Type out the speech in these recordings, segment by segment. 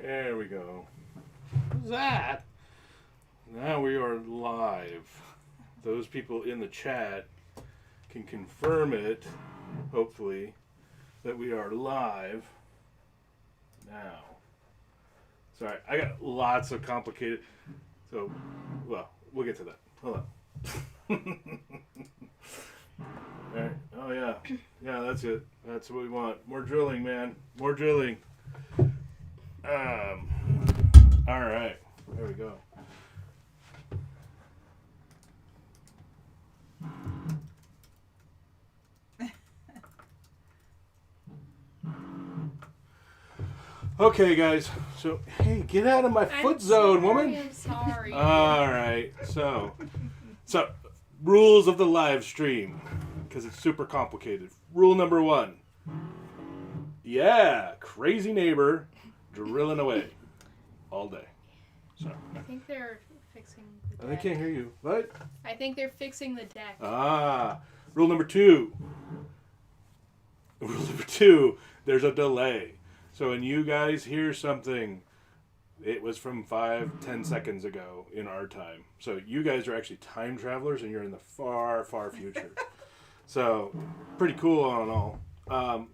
There we go. What's that? Now we are live. Those people in the chat can confirm it, hopefully, that we are live now. Sorry, I got lots of complicated... So, well, we'll get to that. Hold on. All right. Oh, yeah. Yeah, that's it. That's what we want. More drilling, man. More drilling. All right. There we go. Okay, guys. So, hey, get out of my foot zone, woman. I'm sorry. All right. So rules of the live stream, because it's super complicated. Rule number 1. Yeah, crazy neighbor drilling away all day. So I think they're fixing the deck. I can't hear you. What? I think they're fixing the deck. Rule number 2. Rule number 2, there's a delay. So when you guys hear something, it was from 5-10 seconds ago in our time. So you guys are actually time travelers and you're in the far, far future. So pretty cool all in all.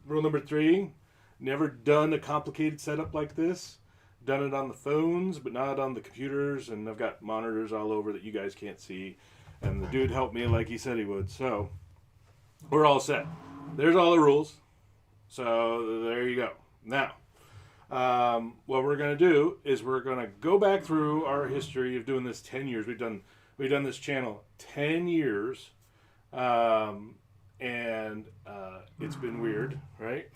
Rule number 3, never done a complicated setup like this. Done it on the phones, but not on the computers. And I've got monitors all over that you guys can't see. And the dude helped me like he said he would. So we're all set. There's all the rules. So there you go. Now, what we're going to do is we're going to go back through our history of doing this 10 years. We've done this channel 10 years, and it's been weird, right?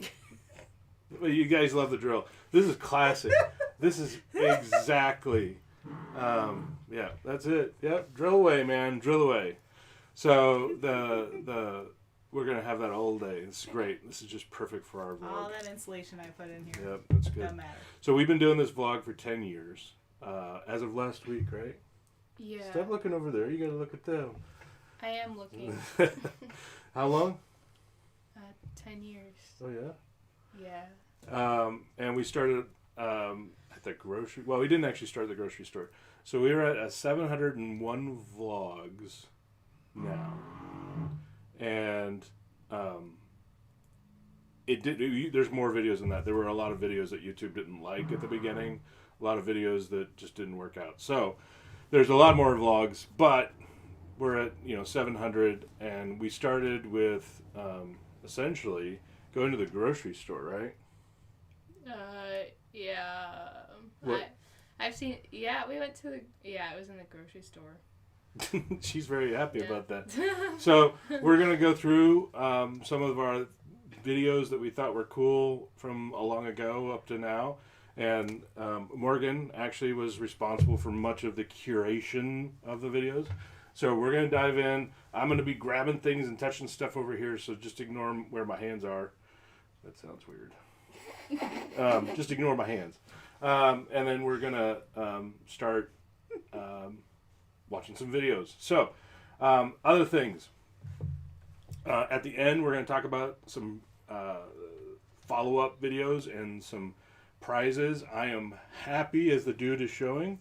Well, you guys love the drill. This is classic. This is exactly, yeah, that's it. Yep, drill away, man, drill away. So we're going to have that all day. This is great. This is just perfect for our vlog. All that insulation I put in here. Yep, that's good. Doesn't matter. So we've been doing this vlog for 10 years, as of last week, right? Yeah. Stop looking over there. You got to look at them. I am looking. How long? 10 years. Oh, yeah? Yeah. And we started at the grocery... Well, we didn't actually start at the grocery store. So we were at 701 vlogs now. And there's more videos than that. There were a lot of videos that YouTube didn't like at the beginning. A lot of videos that just didn't work out. So there's a lot more vlogs, but we're at 700, and we started with essentially going to the grocery store, right? Yeah. What? I've seen. Yeah, we went to the. Yeah, it was in the grocery store. She's very happy about that. So we're going to go through some of our videos that we thought were cool from a long ago up to now. And Morgan actually was responsible for much of the curation of the videos. So we're going to dive in. I'm going to be grabbing things and touching stuff over here, so just ignore where my hands are. That sounds weird. Just ignore my hands. And then we're going to start... watching some videos. So, other things. At the end, we're going to talk about some follow-up videos and some prizes. I am happy, as the dude is showing,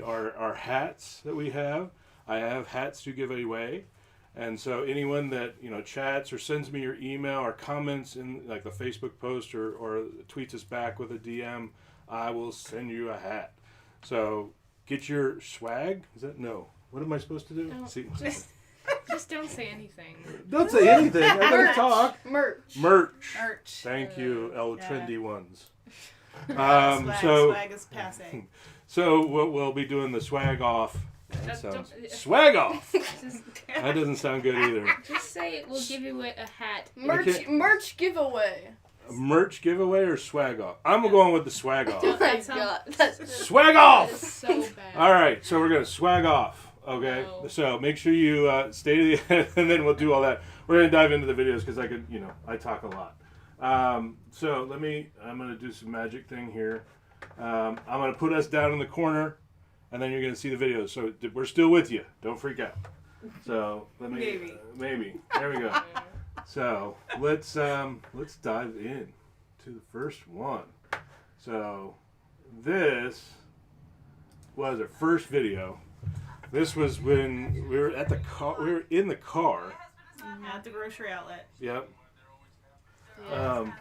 our hats that we have. I have hats to give away. And so anyone that chats or sends me your email or comments in like the Facebook post or tweets us back with a DM, I will send you a hat. So get your swag. Is that no? What am I supposed to do? Just don't say anything. Don't say anything. I gotta talk. Merch. Thank you, trendy ones. Swag is passing. So we'll be doing the swag off. Swag off. That doesn't sound good either. Just say we'll give you a hat. Merch giveaway. Merch giveaway or swag off? I'm going with the swag off. Oh my God. Swag off! That is so bad. All right, so we're going to swag off, okay? No. So make sure you stay to the end, and then we'll do all that. We're going to dive into the videos because I talk a lot. So I'm going to do some magic thing here. I'm going to put us down in the corner, and then you're going to see the videos. So we're still with you. Don't freak out. So maybe. There we go. So let's dive in to the first one. So this was our first video. This was when we were at the car. We were in the car. At the grocery outlet. Yep. Yeah.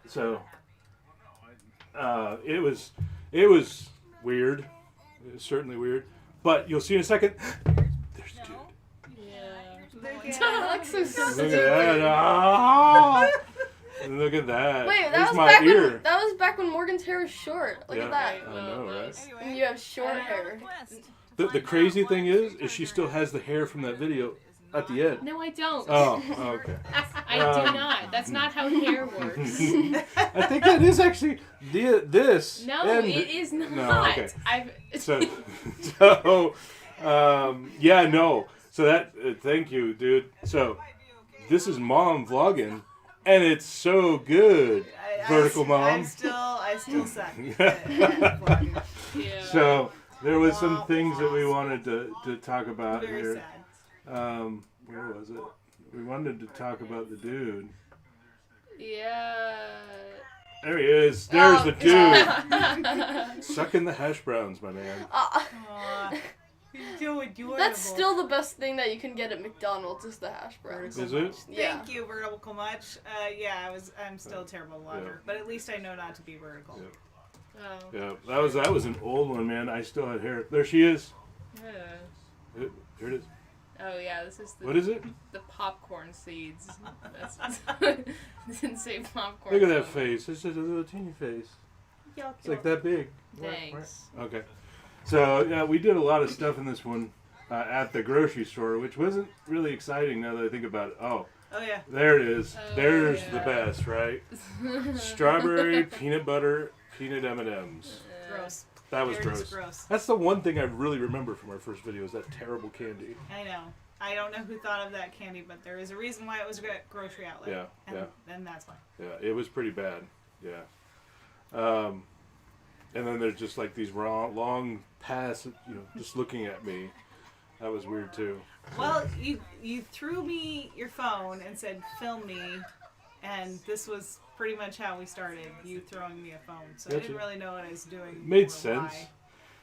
So it was weird. It was certainly weird. But you'll see in a second. There's the dude. Yeah. That's so Look stupid. at that. Ah! Look at that. Wait, There's that my was ear. that was back when Morgan's hair was short. Look Yeah. at that. I know, right? Anyway, And you have short hair. The crazy thing is she still has the hair from that video at the end. No, I don't. Oh, okay. I do not. That's not how hair works. I think that is actually this. No, and- it is not. No, okay. I've. So, yeah, no. So that, thank you, dude. So, this is Mom vlogging, and it's so good. Vertical Mom. I still suck. at vlogging. Yeah. So, there was some things that we wanted to talk about Very here. sad. Where was it? We wanted to talk about the dude. Yeah. There he is. There's the dude. Yeah. Sucking the hash browns, my man. Aw, he's so adorable. That's still the best thing that you can get at McDonald's is the hash browns. Is it? Yeah. Thank you, vertical much. Yeah, I'm still a terrible vlogger, but at least I know not to be vertical. Yeah. Oh. Yeah, that was an old one, man. I still had hair. There she is. Yeah. Here it is. Oh yeah, this is the What is it? the popcorn seeds. That's didn't say popcorn. Look at that on it. face. It's just a little teeny face. Yuck, It's like yuck. that big. Thanks. Okay. So, yeah, we did a lot of stuff in this one at the grocery store, which wasn't really exciting now that I think about it. Oh, Oh yeah. there it is. Oh, There's yeah. the best, right? Strawberry, peanut butter, peanut M&Ms. Gross. That was Very gross. gross. That's the one thing I really remember from our first video is that terrible candy. I know. I don't know who thought of that candy, but there is a reason why it was a grocery outlet. Yeah, and, yeah. And that's why. Yeah, it was pretty bad. Yeah. And then there's just like these long pass, just looking at me. That was weird too. Well, you threw me your phone and said, film me, and this was pretty much how we started, you throwing me a phone. So I Gotcha. didn't really know what I was doing. Made or sense.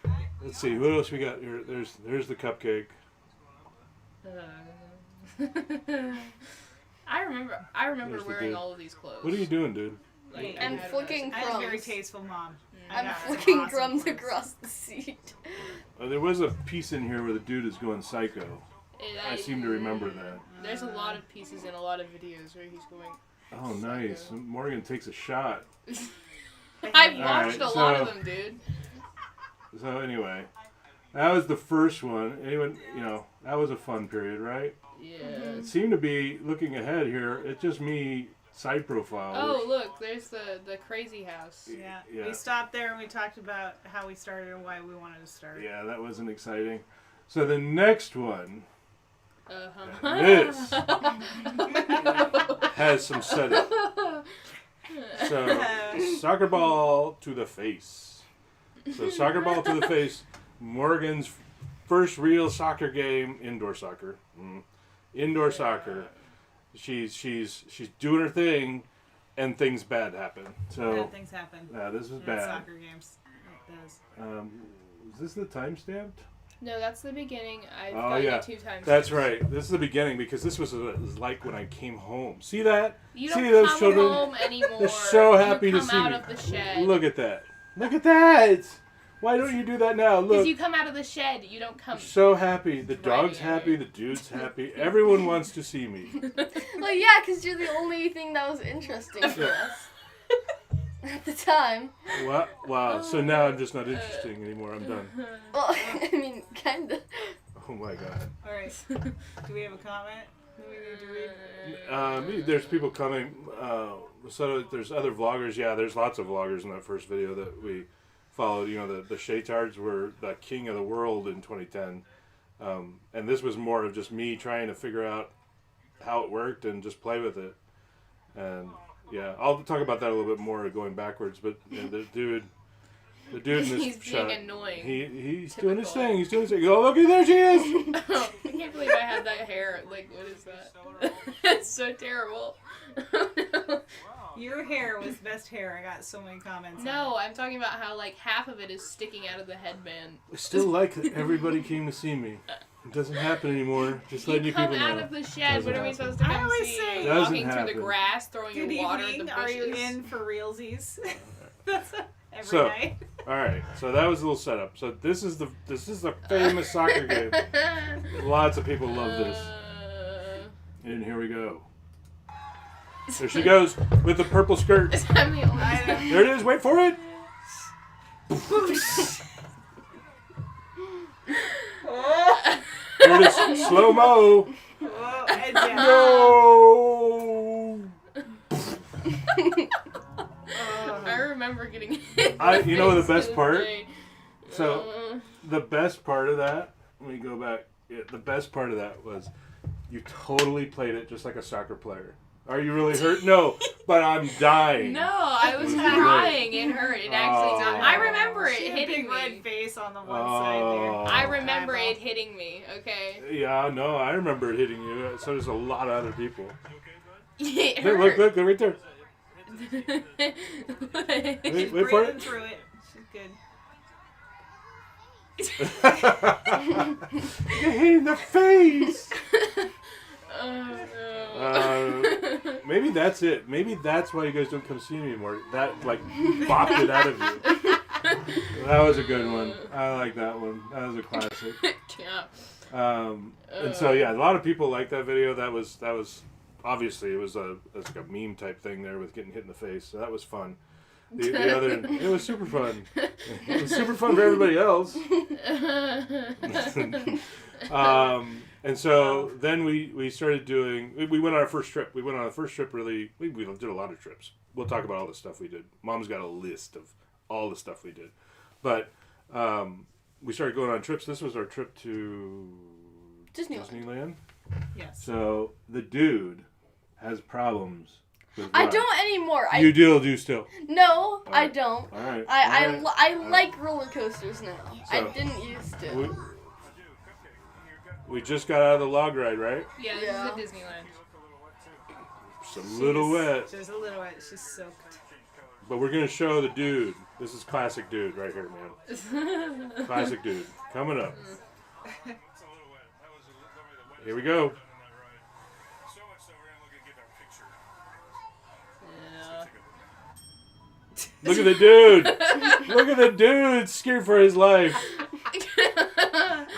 why. Let's see, what else we got here? There's the cupcake. I remember There's the wearing dude. all of these clothes. What are you doing, dude? Like, I'm I had flicking I was a very crumbs. tasteful mom. I I'm got some flicking awesome crumbs clothes. across the seat. There was a piece in here where the dude is going psycho. I I seem to remember that. There's a lot of pieces in a lot of videos where he's going. Oh, nice. Morgan takes a shot. I've Alright, watched a lot of so- them, dude. So anyway, that was the first one. Anyone, that was a fun period, right? Yeah. It seemed to be, looking ahead here, it's just me side profile. Oh, look, there's the crazy house. Yeah. Yeah. We stopped there and we talked about how we started and why we wanted to start. Yeah, that wasn't exciting. So the next one Uh-huh. This. has some setup. So, soccer ball to the face. So, soccer ball to the face. Morgan's first real soccer game, indoor soccer. Indoor soccer. She's doing her thing, and things bad happen. So, Bad things happen. yeah, this is in bad. Soccer games. It does. Is this the time stamped? No, that's the beginning. I've Oh, gotten yeah. it 2 times. That's right. This is the beginning because this was like when I came home. See that? You See don't those come children? home anymore. They're so happy you to come see out me. of the shed. Look at that. Look at that. Why don't you do that now? Because Look. you come out of the shed. You don't come. So happy. The dog's Right. happy. The dude's happy. Everyone wants to see me. Well, yeah, because you're the only thing that was interesting for us at the time. Wow. So now I'm just not interesting anymore. I'm done. Well, I mean, kinda. Oh my god. All right. Do we have a comment? Do we need to read? There's people coming. So there's other vloggers. Yeah, there's lots of vloggers in that first video that we followed. The Shaytards were the king of the world in 2010. And this was more of just me trying to figure out how it worked and just play with it. And yeah, I'll talk about that a little bit more going backwards. But the dude in this He's being shot, annoying. he's Typical. doing his thing. He's doing his thing. Oh, look, there she is. I can't believe I have that hair. Like, what is that? It's so terrible. Your hair was best hair. I got so many comments. No, I'm talking about how like half of it is sticking out of the headband. I still like that everybody came to see me. It doesn't happen anymore. Just letting you come people know. out of the shed. What are we Happen. supposed to I come always see? say- Doesn't Walking through happen. the grass, throwing Good your water at the evening. bushes. Are you in for realsies? That's every So- night. All right, so that was a little setup. So this is the famous soccer game. Lots of people love this. And here we go. There she goes with the purple skirt. I'm the only I There it is. Wait for it. There it is. Slow mo. Whoa, and yeah. No. I remember getting hit. in You know the best face part? day. So the best part of that. Let me go back. Yeah, the best part of that was you totally played it just like a soccer player. Are you really hurt? No, but I'm dying. No, I was It was crying. It hurt. It actually. Oh. I remember it She had a hitting big red me. face on the one Oh. side there. I remember Eyeball. it hitting me. Okay. Yeah, no, I remember it hitting you. So does a lot of other people. It There, hurt. look, right there. Wait, She's wait for breathing it. through it. She's good. Get hit in the face. Oh, Maybe that's it. Maybe that's why you guys don't come see me anymore. That like bopped it out of you. That was a good one. I like that one. That was a classic. yeah. And so yeah, a lot of people like that video. That was obviously it was like a meme type thing there with getting hit in the face. So that was fun. The other, it was super fun. It was super fun for everybody else. And so then we started doing. We went on our first trip. We went on our first trip. Really, we did a lot of trips. We'll talk about all the stuff we did. Mom's got a list of all the stuff we did, but we started going on trips. This was our trip to Disneyland. Yes. So the dude has problems with I rides. don't anymore. You do still. No, I right. don't. All right. I like roller coasters now. I So, didn't used to. We just got out of the log ride, right? Yeah, this Yeah. is at Disneyland. It's a little wet, She's a little wet. She's soaked. but we're gonna show the dude. This is classic dude right here, man. Classic dude coming up. Here we go. Yeah. Look at the dude. Look at the dude. Scared for his life.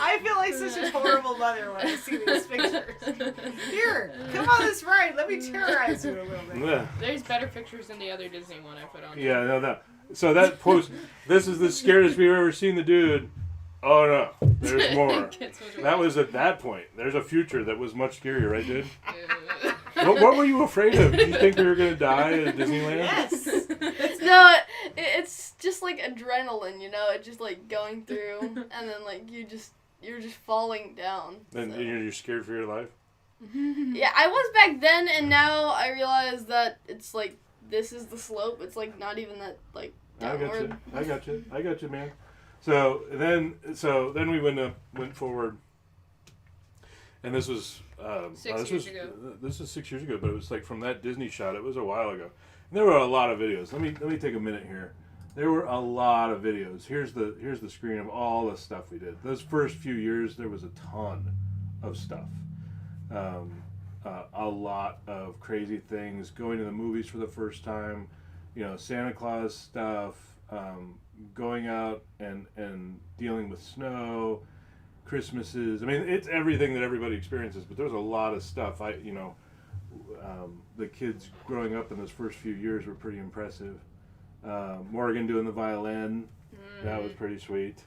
I feel like such a horrible mother when I see these pictures. Here, come on this ride. Let me terrorize you a little bit. Yeah. There's better pictures than the other Disney one I put on. Yeah, no. So that post. This is the scariest we've ever seen the dude. Oh no, there's more. Gets much That worse. was at that point. There's a future that was much scarier, right, dude? Uh, What were you afraid of? Did you think we were gonna die at Disneyland? Yes. No, it's just like adrenaline, you know. It's just like going through, and then like you're just falling down. And so. you're scared for your life. Yeah, I was back then, and now I realize that it's like this is the slope. It's like not even that like downward. I got you, man. So then we went forward, and this was 6 years ago. This is 6 years ago, but it was like from that Disney shot. It was a while ago. And there were a lot of videos. Let me take a minute here. There were a lot of videos. Here's the screen of all the stuff we did. Those first few years, there was a ton of stuff. A lot of crazy things. Going to the movies for the first time. Santa Claus stuff. Going out and dealing with snow. Christmases. I mean, it's everything that everybody experiences. But there's a lot of stuff. The kids growing up in those first few years were pretty impressive. Morgan doing the violin, that was pretty sweet.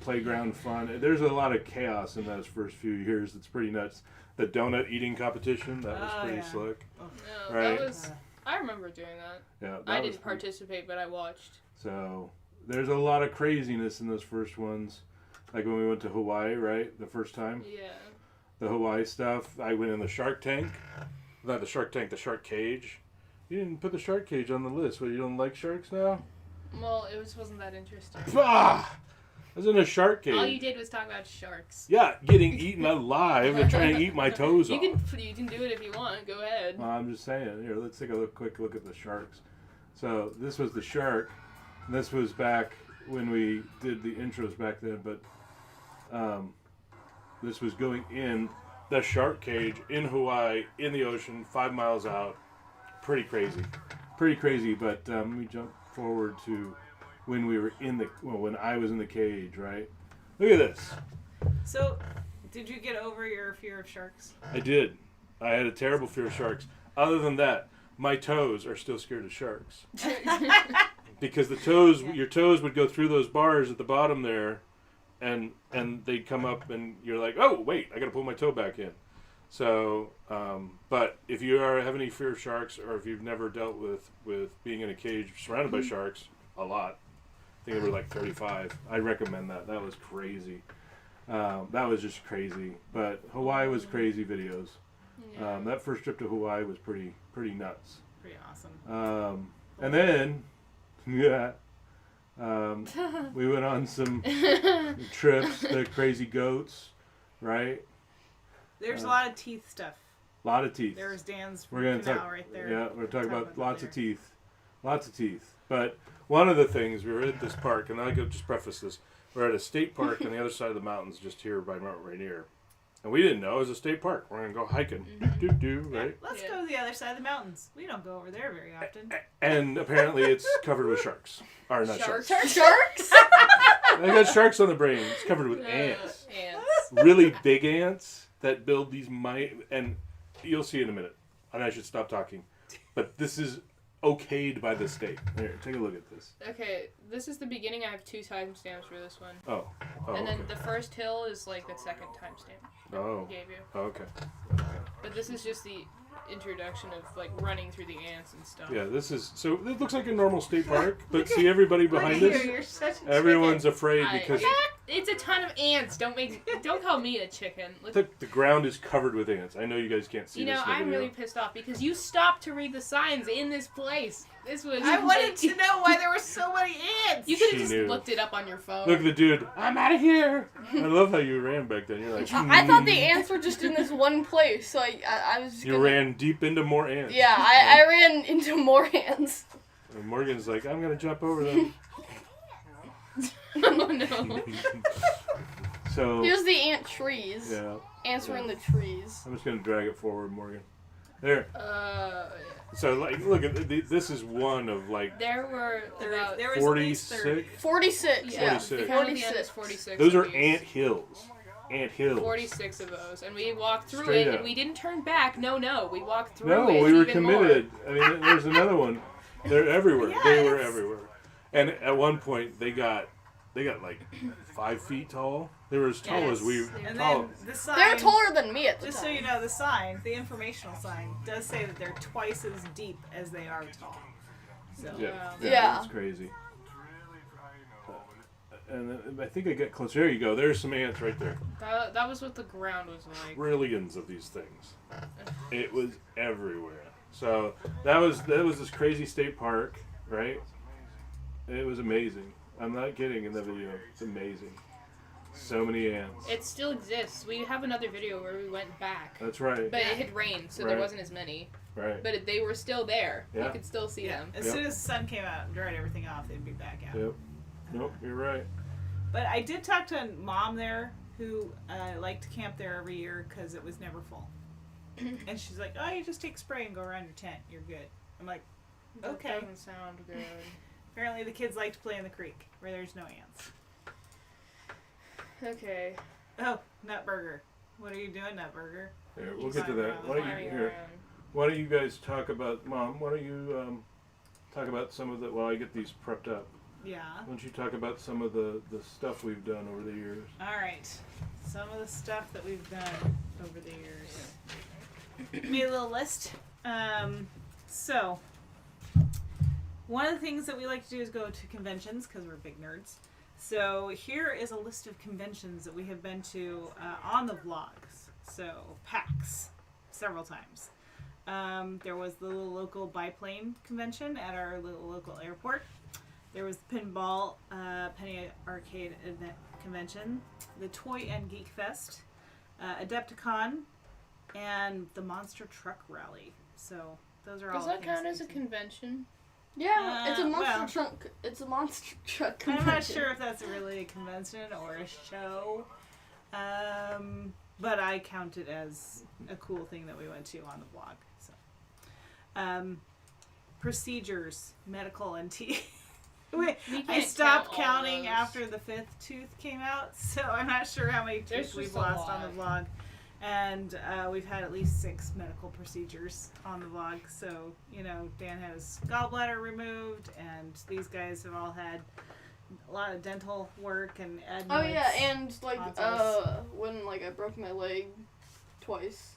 Playground fun. There's a lot of chaos in those first few years. That's pretty nuts. The donut eating competition, that was pretty slick. No, Right. that was. I remember doing that. Yeah, that I was didn't participate, but I watched. So there's a lot of craziness in those first ones. Like when we went to Hawaii, right? The first time. Yeah. The Hawaii stuff. I went in the shark tank. Not the shark tank, the shark cage. You didn't put the shark cage on the list. What, you don't like sharks now? Well, it wasn't that interesting. Ah! I was in a shark cage. All you did was talk about sharks. Yeah, getting eaten alive and trying to eat my toes You off. can do it if you want. Go ahead. Well, I'm just saying. Here, let's take a quick look at the sharks. So this was the shark. And this was back when we did the intros back then, but this was going in the shark cage in Hawaii, in the ocean, 5 miles out. Pretty crazy. But let me jump forward to when we were when I was in the cage, right? Look at this. So, did you get over your fear of sharks? I did. I had a terrible fear of sharks. Other than that, my toes are still scared of sharks. Because your toes would go through those bars at the bottom there, and they'd come up, and you're like, oh wait, I got to pull my toe back in. So, but if you have any fear of sharks, or if you've never dealt with being in a cage surrounded by sharks, a lot. I think they were like 35. I recommend that. That was crazy. That was just crazy. But Hawaii was crazy videos. Yeah. That first trip to Hawaii was pretty nuts. Pretty awesome. And then, we went on some trips. The crazy goats, right? There's a lot of teeth stuff. A lot of teeth. There's Dan's We're gonna canal talk right there. Yeah, we're talking Talk about that lots of later. teeth. But one of the things, we were at this park, and I could just preface this. We're at a state park on the other side of the mountains, just here by Mount Rainier. And we didn't know it was a state park. We're going to go hiking. Right? Let's go to the other side of the mountains. We don't go over there very often. And apparently it's covered with sharks. Or not sharks. Sharks? I got sharks on the brain. It's covered with ants. Ants. Really big ants that build these and you'll see in a minute. And I should stop talking. But this is okayed by the state. Here, take a look at this. Okay, this is the beginning. I have 2 timestamps for this one. Oh, And then okay. the first hill is like the second timestamp Oh, I gave you. okay. But this is just the introduction of like running through the ants and stuff. Yeah, this is, so it looks like a normal state park, but see everybody behind Look us? here, you're such a Everyone's chicken. afraid because It's a ton of ants. Don't call me a chicken. the ground is covered with ants. I know you guys can't see You this know, in the I'm video. really pissed off because you stopped to read the signs in this place. This was. I wanted to know why there were so many ants. You could She have just knew. looked it up on your phone. Look at the dude. I'm out of here. I love how you ran back then. You're like, I thought the ants were just in this one place, so I was just You gonna... ran deep into more ants. Yeah, I ran into more ants. And Morgan's like, I'm gonna jump over them. Oh no. So Here's the ant trees. yeah, Ants were in the trees. I'm just gonna drag it forward, Morgan. There. Yeah. So like, look at this is one of like There were about. There was at least 30. 46. 46, yeah. 46. Counted the end 46. as 46. Those of are these. ant hills. Ant hills. 46 of those, and we walked through Straight it, up. and we didn't turn back. No, we walked through No, it. we were even more. committed. I mean, there's another one. They're everywhere. Yeah, They were it's- everywhere. And at one point, they got like 5 feet tall. They were as tall Yes. as we. And Tall. then the sign. They're taller than me at the Just so time. you know, the sign, the informational sign, does say that they're twice as deep as they are tall. So Yeah, Yeah. it's crazy. And I think I get closer. There you go. There's some ants right there. That was what the ground was like. Trillions of these things. It was everywhere. So that was this crazy state park, right? It was amazing. I'm not kidding in the video. It's amazing. So many ants. It still exists. We have another video where we went back, That's right. but it had rained, so Right. there wasn't as many. Right. But they were still there. Yeah. You could still see them. as Yep. soon as the sun came out and dried everything off, they'd be back out. Yep. Nope, you're right. But I did talk to a mom there who liked to camp there every year because it was never full. And she's like, oh, you just take spray and go around your tent. You're good. I'm like, okay. That doesn't sound good. Apparently the kids like to play in the creek where there's no ants. Okay. Oh, Nutburger. What are you doing, Nutburger? Here, we'll get to that. Why don't you Flying here? around. Why don't you guys talk about, Mom? Why don't you talk about some of the while I get these prepped up? Yeah. Why don't you talk about some of the stuff we've done over the years? All right. Some of the stuff that we've done over the years. Made a little list. So, one of the things that we like to do is go to conventions because we're big nerds. So here is a list of conventions that we have been to on the vlogs. So PAX, several times. There was the little local biplane convention at our little local airport. There was the Pinball Penny Arcade event convention, the Toy and Geek Fest, Adepticon, and the Monster Truck Rally. So those are all. Does that things count as a you can- convention? Yeah, it's a monster well. truck. It's a monster truck I'm convention. not sure if that's really a convention or a show, but I count it as a cool thing that we went to on the vlog. So, procedures, medical, and tea. Wait, You I can't stopped count all counting those. after the 5th tooth came out, so I'm not sure how many There's teeth we've just a lost on the lot. vlog. And we've had at least 6 medical procedures on the vlog. So, you know, Dan had his gallbladder removed, and these guys have all had a lot of dental work and admits. Oh yeah, and like Consoles. when like I broke my leg twice.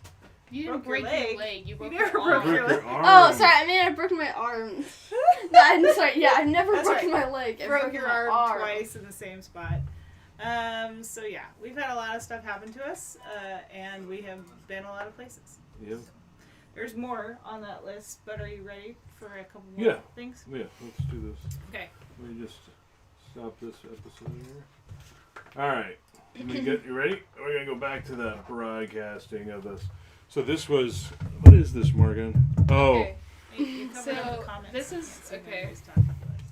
You didn't Broke your break your leg. leg. You broke never your broke arm. your leg. Oh, sorry. I mean, I broke my arm. No, I'm sorry. Yeah, I've never That's broken right. my leg. I Broke your my arm twice in the same spot. So yeah, we've had a lot of stuff happen to us, and we have been a lot of places. Yep. There's more on that list, but are you ready for a couple more Yeah. things? Yeah, let's do this. Okay. Let me just stop this episode here. Alright. You ready? We're going to go back to the broadcasting of this. So this was... What is this, Morgan? Oh. Okay. You covered up the So comments. this is So okay. nobody's talking about this.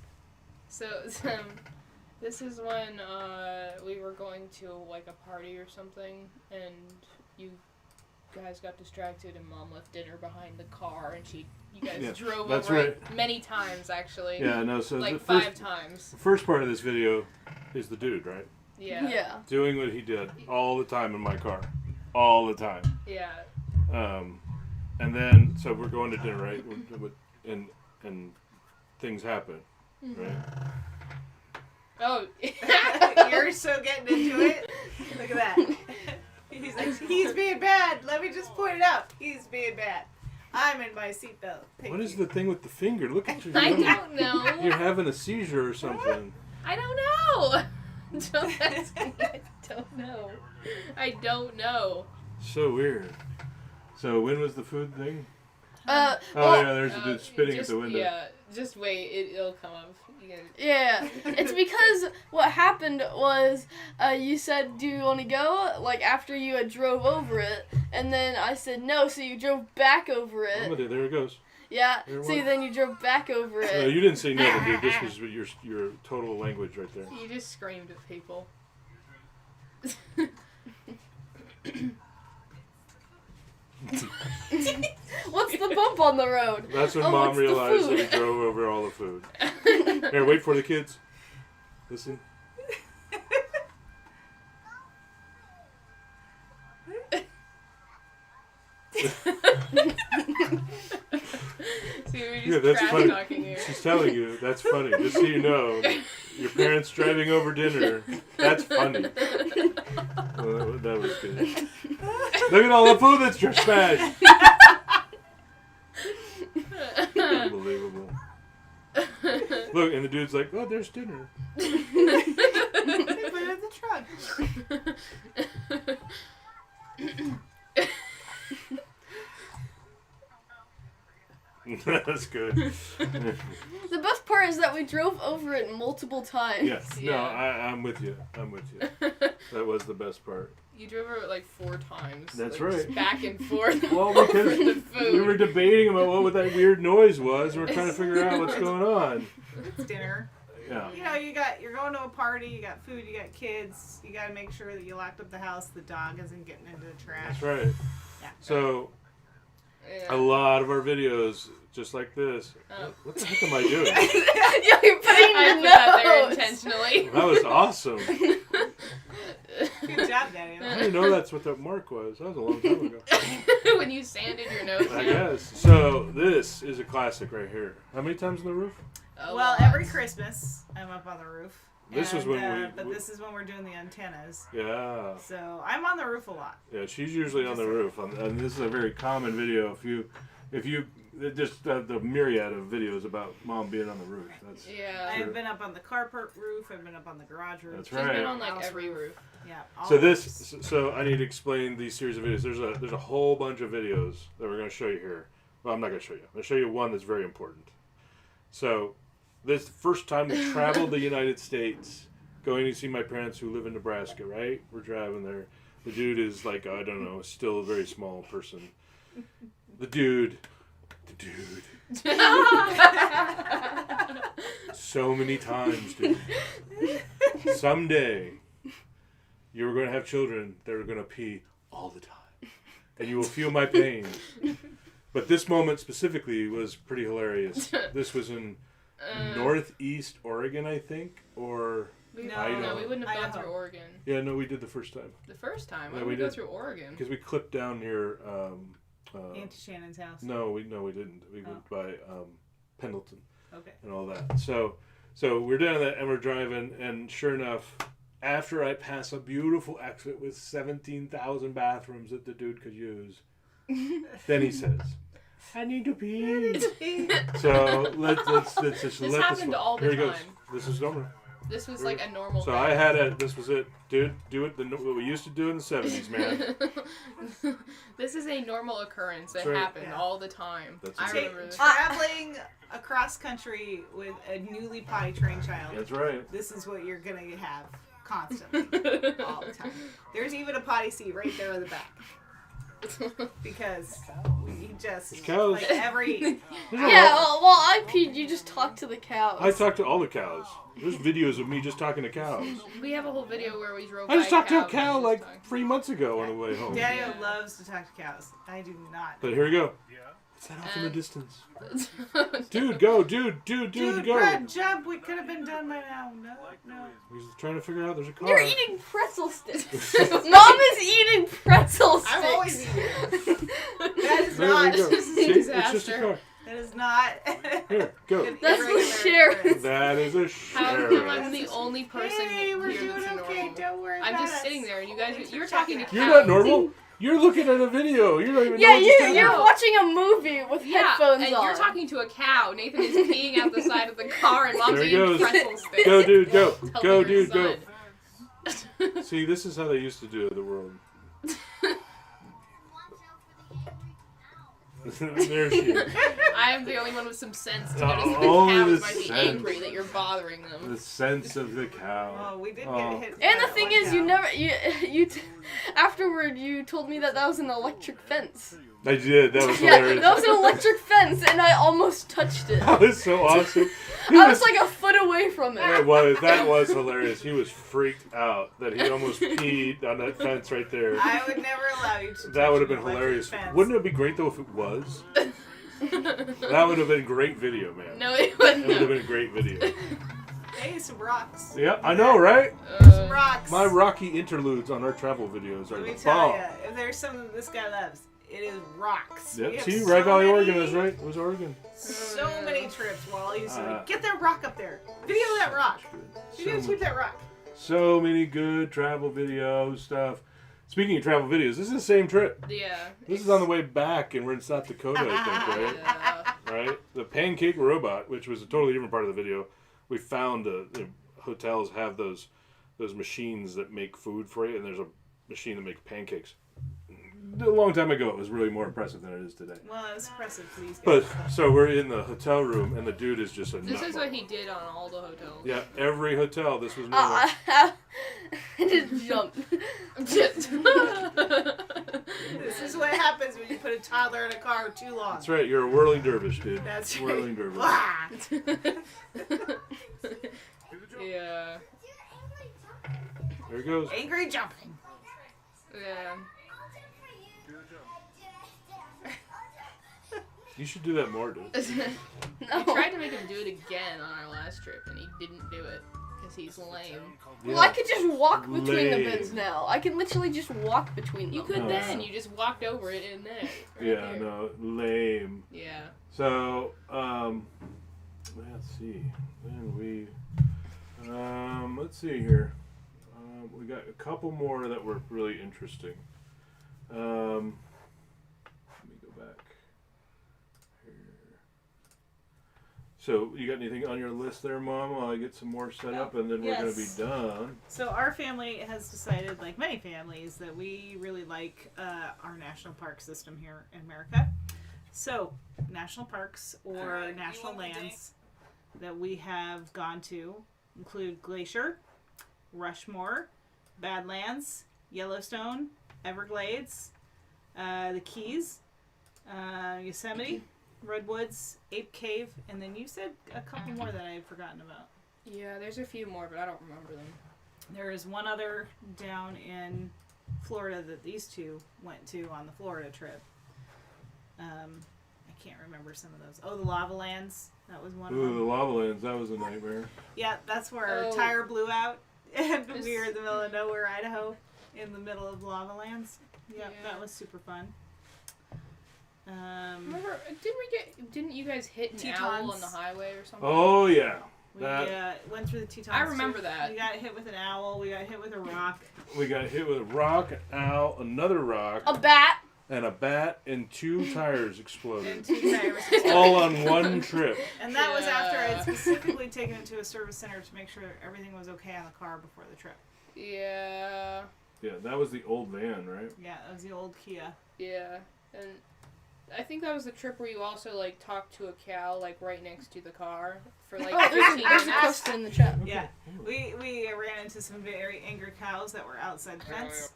So this is when we were going to like a party or something, and you guys got distracted, and Mom left dinner behind the car, and you guys Yeah, drove that's over right. it many times actually. Yeah, no, so like the 5 times. first part of this video is the dude, right? Yeah. Yeah. Doing what he did all the time in my car. All the time. Yeah. And then, so we're going to dinner, right? And things happen, right? Oh. You're so getting into it. Look at that. He's like, he's being bad. Let me just point it out. He's being bad. I'm in my seatbelt. What is the thing with the finger? Look at you. I don't know. You're having a seizure or something. I don't know. Don't ask me. I don't know. I don't know. So weird. So when was the food thing? Well, Yeah, there's a dude spitting at just, the window. Yeah, just wait. It'll come up. You gotta... yeah. It's because what happened was you said, "Do you want to go?" Like after you had drove over it, and then I said no, so you drove back over Oh, it. there it goes. Yeah. There it So was. then you drove back over No, it. you didn't say no, dude. This was your total language right there. You just screamed at people. What's the bump on the road? That's when Oh, Mom what's the realized that food? we drove over all the food. Here, wait for the kids. Listen. See, we're just Yeah, that's trash funny. talking here. She's telling you that's funny. Just so you know, your parents driving over dinner. That's funny. Well, that was good. Look at all the food that's just smashed. Unbelievable. Look, and the dude's like, "Oh, there's dinner." They put it in the trunk. That's good. The best part is that we drove over it multiple times. Yes. No, Yeah. I'm with you. I'm with you. That was the best part. You drove over it like 4 times. That's like, just right. back and forth. Well, over because the food. we were debating about what that weird noise was. We're trying to figure out what's going on. It's dinner. Yeah. You know, you're going to a party, you got food, you got kids, you got to make sure that you locked up the house, the dog isn't getting into the trash. That's right. Yeah. So, Yeah. a lot of our videos, just like this. Oh. What the heck am I doing? Yo, you're putting I your put that there nose. intentionally. That was awesome. Good job, Daddy. I didn't know that's what that mark was. That was a long time ago. When you sanded your nose I down. guess. So, this is a classic right here. How many times on the roof? A Well, lot. every Christmas, I'm up on the roof. This was when But this is when we're doing the antennas. Yeah. So I'm on the roof a lot. Yeah, she's usually on the roof. And this is a very common video. If you just the myriad of videos about Mom being on the roof. That's Yeah. Sure. I've been up on the carport roof. I've been up on the garage roof. That's She's right. been on like House every roof. Yeah. So I need to explain these series of videos. There's a whole bunch of videos that we're going to show you here. Well, I'm not going to show you. I'm going to show you one that's very important. So this is the first time we traveled the United States, going to see my parents who live in Nebraska, right? We're driving there. The dude is like, I don't know, still a very small person. The dude. So many times, dude. Someday, you're going to have children that are going to pee all the time. And you will feel my pain. But this moment specifically was pretty hilarious. This was in Northeast Oregon, I think, or Idaho. No, we wouldn't have gone Idaho. through Oregon. Yeah, no, we did the first time. The first time? Yeah, Why we did we go did. through Oregon? Because we clipped down near... Auntie Shannon's house. No, we didn't. We went by Pendleton. Okay. And all that. So we're doing that, and we're driving, and sure enough, after I pass a beautiful exit with 17,000 bathrooms that the dude could use, then he says, "I need to pee." So let's just This let happened all the Here he goes. time. This is normal. This was like a normal So thing. this was it, dude. Do it what we used to do in the 70s, man. This is a normal occurrence that That's right. happened Yeah. all the time. That's I right. remember this. Traveling across country with a newly potty trained child. That's right. This is what you're gonna have constantly, all the time. There's even a potty seat right there in the back because we just Cows. like every. Yeah, well, I peed. You just talk to the cows. I talked to all the cows. There's videos of me just talking to cows. We have a whole video where we drove I just by talked to a cows cow and like just talked. 3 months ago on the way home. Daniel loves to talk to cows. I do not. But here we go. What's that off in the And- distance? Dude, go, dude, Dude, go. run, jump. We could have been done by now. No. He's trying to figure out there's a car. You're eating pretzel sticks. Mom is eating pretzel sticks. I'm always eating. That is There not. we go. This is See? a It's just a disaster. car. That is not. Here, go. an That's irregular the share. occurrence. That is a How come share. I'm the only person Hey, we're here doing that's okay. normal? Don't worry I'm about just us. sitting there, and you guys, Thanks for you're talking to checking cows. You're not normal. You're looking at a video. You don't even know Yeah, what just happened. you're watching a movie with Yeah, headphones and on. you're talking to a cow. Nathan is peeing out the side of the car, and Mom's There he eating goes. pretzel sticks. Go, dude, go. Tell Go, your dude, go. son. See, this is how they used to do the world. There she is. I am the only one with some sense to Oh, notice that only the cows the might be sense. angry that you're bothering them. The sense of the cow. Oh, we did Oh. get hit. And by the thing one is, cow. you never, afterward, you told me that was an electric fence. I did. That was Yeah, hilarious. that was an electric fence, and I almost touched it. That was so awesome. I was like a foot away from it. That was hilarious. He was freaked out that he almost peed on that fence right there. I would never allow you to. That would have been touch an hilarious. electric fence. Wouldn't it be great though if it was? That would have been great video, man. No, it It would have wouldn't. been a great video. Hey, some rocks. Yeah, I know, right? Some rocks. My rocky interludes on our travel videos are Let me the tell bomb. you, if there's something this guy loves, it is rocks. We Yep. have See, so Red Valley, many- Oregon is right. It was Oregon. So many trips while he's like, get that rock up there. Video that rock. Videotape that rock. So many good travel video stuff. Speaking of travel videos, this is the same trip. Yeah. This is on the way back, and we're in South Dakota, I think, right? Yeah. Right? The pancake robot, which was a totally different part of the video. We found hotels have those machines that make food for you, and there's a machine that makes pancakes. A long time ago, it was really more impressive than it is today. Well, it's impressive for these But guys. so we're in the hotel room, and the dude is just a This is nutball. what he did on all the hotels. Yeah, every hotel. This was normal. I just jumped. This is what happens when you put a toddler in a car too long. That's right. You're a whirling dervish, dude. That's right. Whirling dervish. Wah! Yeah. There he goes. Angry jumping. Yeah. You should do that more, dude. We No. tried to make him do it again on our last trip, and he didn't do it because he's lame. Well, I could just walk between the Lame. bins now. I can literally just walk between them. You could Oh, then. yeah. You just walked over it in there. Right Yeah, there. no, lame. Yeah. So, let's see. Then let's see here. We got a couple more that were really interesting. Let me go back here. So, you got anything on your list there, Mom? While I get some more set up, and then we're going to be Yes. done. So our family has decided, like many families, that we really like our national park system here in America. So, national parks or national lands that we have gone to include Glacier, Rushmore, Badlands, Yellowstone, Everglades, the Keys, Yosemite, Redwoods, Ape Cave, and then you said a couple more that I had forgotten about. Yeah, there's a few more, but I don't remember them. There is one other down in Florida that these two went to on the Florida trip. I can't remember some of those. Oh, the Lava Lands. That was one of Ooh, them. the lava lands. That was a nightmare. Yeah, that's where our Oh. tire blew out, and we were in the middle of nowhere, Idaho, in the middle of lava lands. Yeah, that was super fun. Remember, didn't you guys hit an owl on the Tetons. highway or something? Oh yeah. We That went through the Tetons. I remember too. that. We got hit with an owl. We got hit with a rock. we got hit with a rock, an owl, another rock, A bat. and a bat, and 2 tires And exploded. 2 tires. All on one trip. And that was after I had Yeah. specifically taken it to a service center to make sure everything was okay on the car before the trip. Yeah, Yeah, that was the old van, right? Yeah, that was the old Kia. yeah, and I think that was the trip where you also like talked to a cow like right next to the car for like Oh, 15 there's a minutes. question in the chat. Yeah, we ran into some very angry cows that were outside the fence,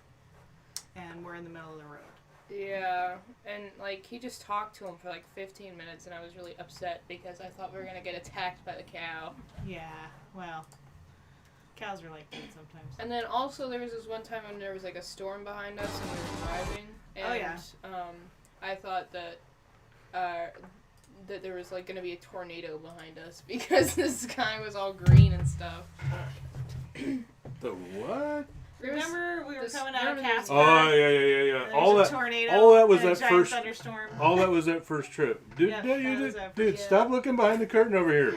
and we're in the middle of the road. Yeah, and like he just talked to him for like 15 minutes, and I was really upset because I thought we were gonna get attacked by the cow. Yeah, well, cows are like that sometimes. And then also there was this one time when there was like a storm behind us and we were driving, and Oh, yeah. I thought that that there was like gonna be a tornado behind us because the sky was all green and stuff. The what? There was- Remember we were this- coming out of remember there was- Casper? Oh yeah. and there All was that. a tornado. all that was and a that giant first- thunderstorm. All that was that first trip. Dude, Yeah, dude, that was that dude, first- stop looking behind the curtain over here.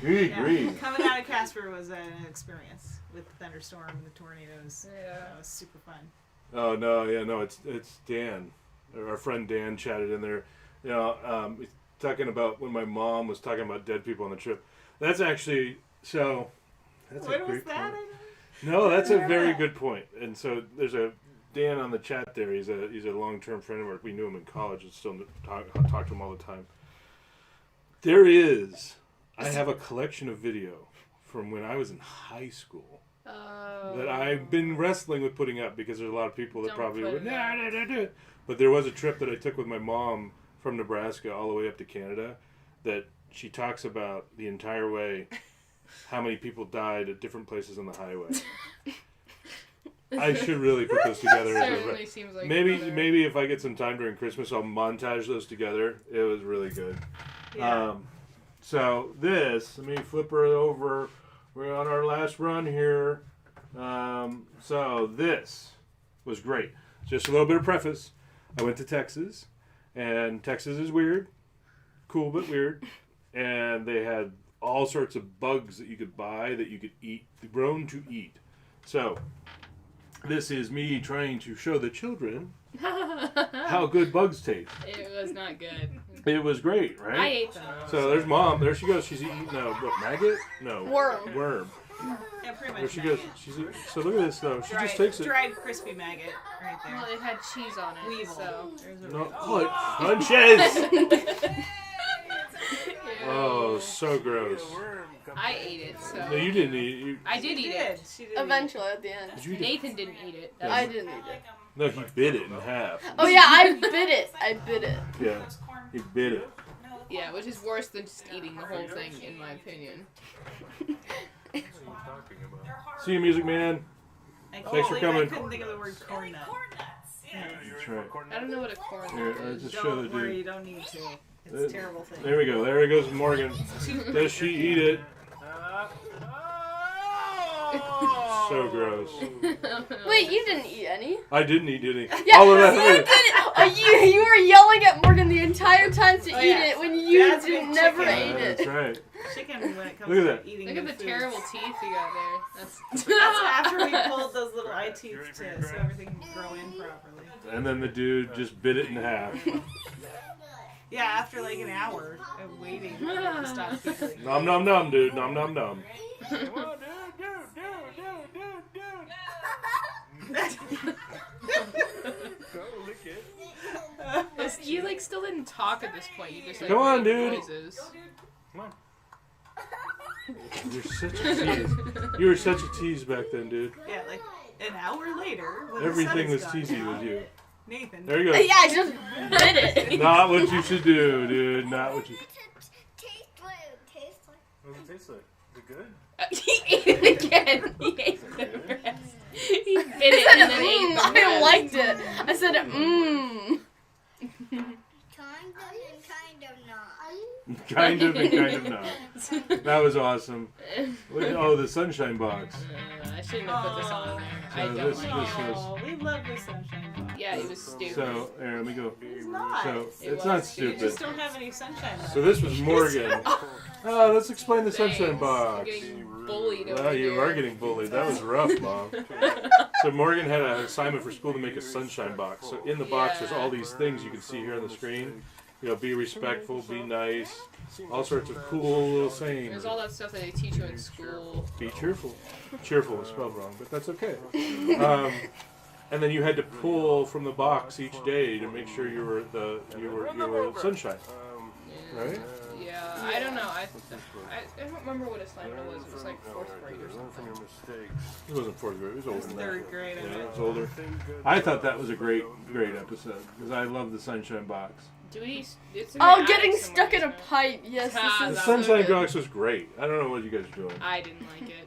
Good Yeah, grief. coming out of Casper was an experience with the thunderstorm and the tornadoes. Yeah. That was super fun. Oh no, yeah, no, it's Dan, our friend Dan chatted in there. You know, he's talking about when my mom was talking about dead people on the trip. That's actually so. That's What a was great that? point. No, that's a very Yeah. good point. And so there's a Dan on the chat there. He's a long-term friend of ours. We knew him in college and still talk to him all the time. There is. I have a collection of video from when I was in high school that I've been wrestling with putting up because there's a lot of people that Don't probably put would. it up. Nah. But there was a trip that I took with my mom from Nebraska all the way up to Canada that she talks about the entire way how many people died at different places on the highway. I should really put those together. Certainly seems like Maybe if I get some time during Christmas, I'll montage those together. It was really good. Yeah. So this, let me flip her over. We're on our last run here. So this was great. Just a little bit of preface. I went to Texas, and Texas is weird, cool but weird, and they had all sorts of bugs that you could buy that you could eat, grown to eat. So this is me trying to show the children how good bugs taste. It was not good. It was great, right? I ate them. So there's Mom. There she goes. She's eating maggot? No. Worm. Worm. Yeah, pretty much. There she goes. maggot. She's eating. So look at this though. She Dried, just takes it. dried crispy maggot right there. Well, it had cheese on it, Weevil. so. There's a No, weevil. oh, punches. Ew. Oh, so gross. I ate it, so. No, you didn't eat. You, I did eat it. She did. Eventually, at the end. did you eat it? Nathan didn't eat it. Yeah. I didn't eat it. No, he bit it in half. Oh yeah, I bit it. I bit it. Yeah, he bit it. Yeah, which is worse than just eating the whole thing, in my opinion. See you, Music Man. I Thanks for coming. I couldn't think of the word corn nut. That's right. I don't know what a corn Here, nut I is. just show Don't the worry, dude. you don't need to. It's a terrible thing. There we go. There goes Morgan. Does she eat it? So gross. Wait, you didn't eat any? I didn't eat any. Yeah, All of that. you didn't. You were yelling at Morgan the entire time to Oh, eat yeah. it when you Dad's big never chicken. ate That's it. right. Chicken when it comes Look at to that. eating Look at new the foods. terrible teeth you got there. That's That's after we pulled those little eye teeth to so everything can grow in properly. And then the dude just bit it in half. Yeah, after like an hour of waiting for it to stop giggling. Nom nom nom, dude. Nom nom nom. You like still didn't talk at this point. You just like Come on, made dude. noises. Come on. You're such a tease. You were such a tease back then, dude. Yeah, like an hour later, when Everything the was sun is teasy gone, with you. Nathan. There you go. Yeah, I just did it. Not what you should do, dude. Not what you. What does it taste like? Is it good? He ate it again. He ate the rest. He bit it I and said, then ate the I rest. liked it. I said, Kind of and kind of not. Kind of and kind of not. That was awesome. Oh, the sunshine box. I shouldn't have put this on there. I So don't this- like this it. was- Oh, we love the sunshine box. Yeah, he was stupid. So, here, let me go. He's not. So, It it's not was. You stupid. just don't have any sunshine left. So this was Morgan. Oh, let's explain the sunshine Thanks. box. I'm getting bullied over Well, you here. are getting bullied. That was rough, Mom. So Morgan had an assignment for school to make a sunshine box. So in the box, there's all these things you can see here on the screen. You know, be respectful, be nice, all sorts of cool little sayings. There's all that stuff that they teach you in school. Be cheerful. Cheerful was spelled wrong, but that's okay. And then you had to pull from the box each day to make sure you were sunshine, right? Yeah, I don't know. I don't remember what assignment it was. It was like 4th grade or something. It wasn't fourth grade. It was older than that. Third grade, I Yeah, bet. it was older. I thought that was a great episode because I love the sunshine box. Do we? It's in oh, the getting attic stuck in a somewhere, isn't it? pipe. Yes, Ah, this The is. that sunshine was good. box was great. I don't know what you guys are doing. I didn't like it.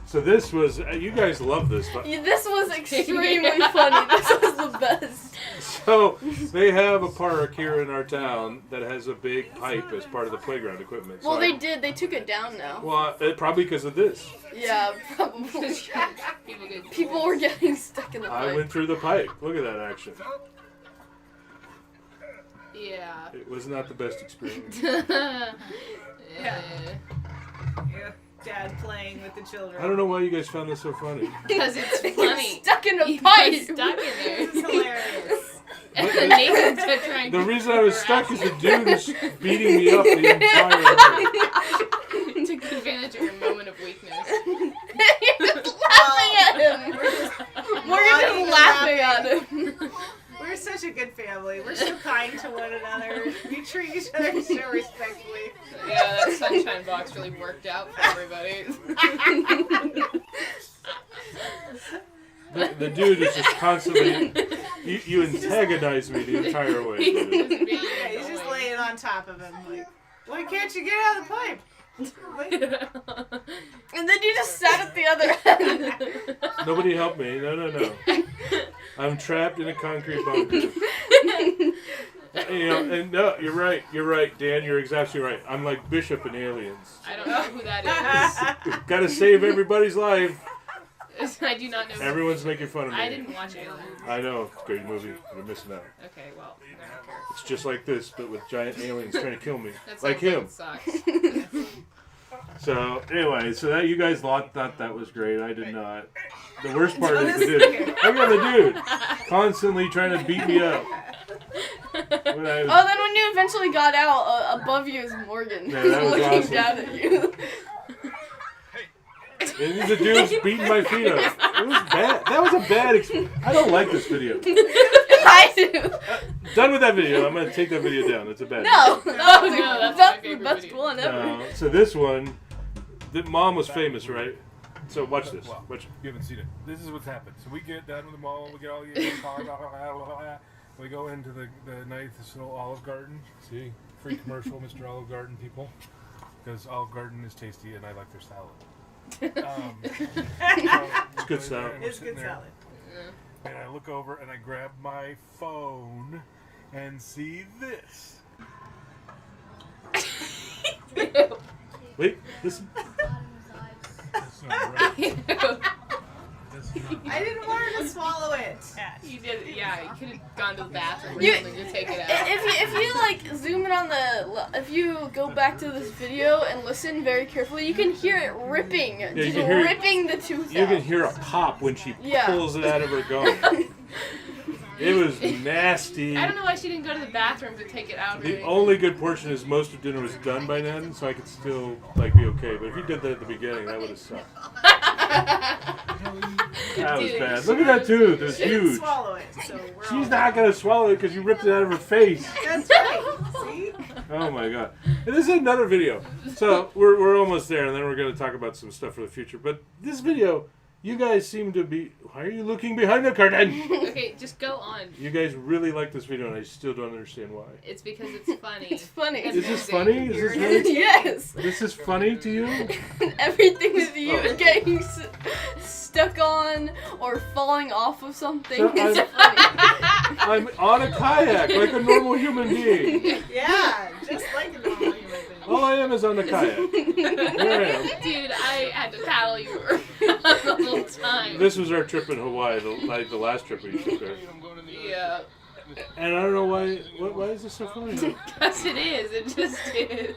So this was you guys love this, but Yeah, this was extremely funny. This was the best. so they have a park here in our town that has a big pipe as part of the playground equipment. So Well, they did. They took it down now. Well, probably because of this. Yeah, probably. People get People were getting stuck in the I pipe. went through the pipe. Look at that action. Yeah. It was not the best experience. yeah. Yeah, Dad playing with the children. I don't know why you guys found this so funny. Because it's You're funny. stuck in a He pipe. was stuck in there. This is hilarious. And Nathan's been trying The to reason I was stuck is the dude was beating me up the entire way. took advantage of your moment of weakness. You're just laughing at him. We're laughing just laughing at him. We're such a good family. We're so kind to one another. We treat each other so respectfully. Yeah, that sunshine box really worked out for everybody. The dude is just constantly. You antagonize me the entire way. He's Dude. just being Yeah, he's just annoying. laying on top of him like, why can't you get out of the pipe? And then you just sat at the other end. Nobody help me. No. I'm trapped in a concrete bunker. You know, and no, you're right, Dan. You're exactly right. I'm like Bishop in Aliens. I don't know who that Gotta save everybody's life. is. I do not know. who- Everyone's making fun of me. I didn't watch Aliens. I know, it's a great movie. You're missing out. Okay, well, I don't care. It's just like this, but with giant aliens trying to kill me, That like sounds him. it sucks. So anyway, so that you guys thought that was great. I did not. The worst part is the Don't dude. listen. Look at the dude constantly trying to beat me up. When I was, Oh, then when you eventually got out, above you is Morgan. Yeah, that was looking awesome. down at you. and the dude's beating my feet up. It was bad. That was a bad experience. I don't like this video. I do. Done with that video. I'm gonna take that video down. It's a bad. No, video. no, no, that's that's my the favorite best video. one ever. So this one, the mom was famous, right? So watch this. Well, Watch. you haven't seen it. This is what's happened. So we get done with the mall. We get all the we go into the nice little Olive Garden. See, free commercial, Mr. Olive Garden people, because Olive Garden is tasty and I like their salad. It's good salad. It's good salad. And I look over and I grab my phone and see this. Wait, listen. That's not right. That's not I didn't want her to swallow it. You did, yeah. You could have gone to the bathroom or You- something to take it out. If you like zoom in on if you go back to this video and listen very carefully, you can hear it ripping, you just can hear it. ripping the tooth You out. can hear a pop when she Yeah. pulls it out of her gum. It was nasty. I don't know why she didn't go to the bathroom to take it out. or The anything. only good portion is most of dinner was done by then, so I could still like be okay. But if you did that at the beginning, that would have sucked. That was Dude, bad. Look at that tooth. It was She didn't huge. swallow it, so we're all She's not gonna swallow it because you ripped it out of her face. That's right. See? Oh my god. And this is another video. So we're almost there, and then we're going to talk about some stuff for the future. But this video, you guys seem to be... Why are you looking behind the curtain? Okay, just go on. You guys really like this video, and I still don't understand why. It's because it's funny. It's funny. Is this funny? Is this You're- really... Yes. This is funny to you? Everything with you Oh. getting stuck on or falling off of something So is I'm- funny. I'm on a kayak like a normal human being. Yeah, just like a normal human being. All I am is on the kayak. Here I am. Dude, I had to paddle you the whole time. This was our trip in Hawaii, the last trip we took there. Yeah. And I don't know why. Why is this so funny? Because it is. It just is.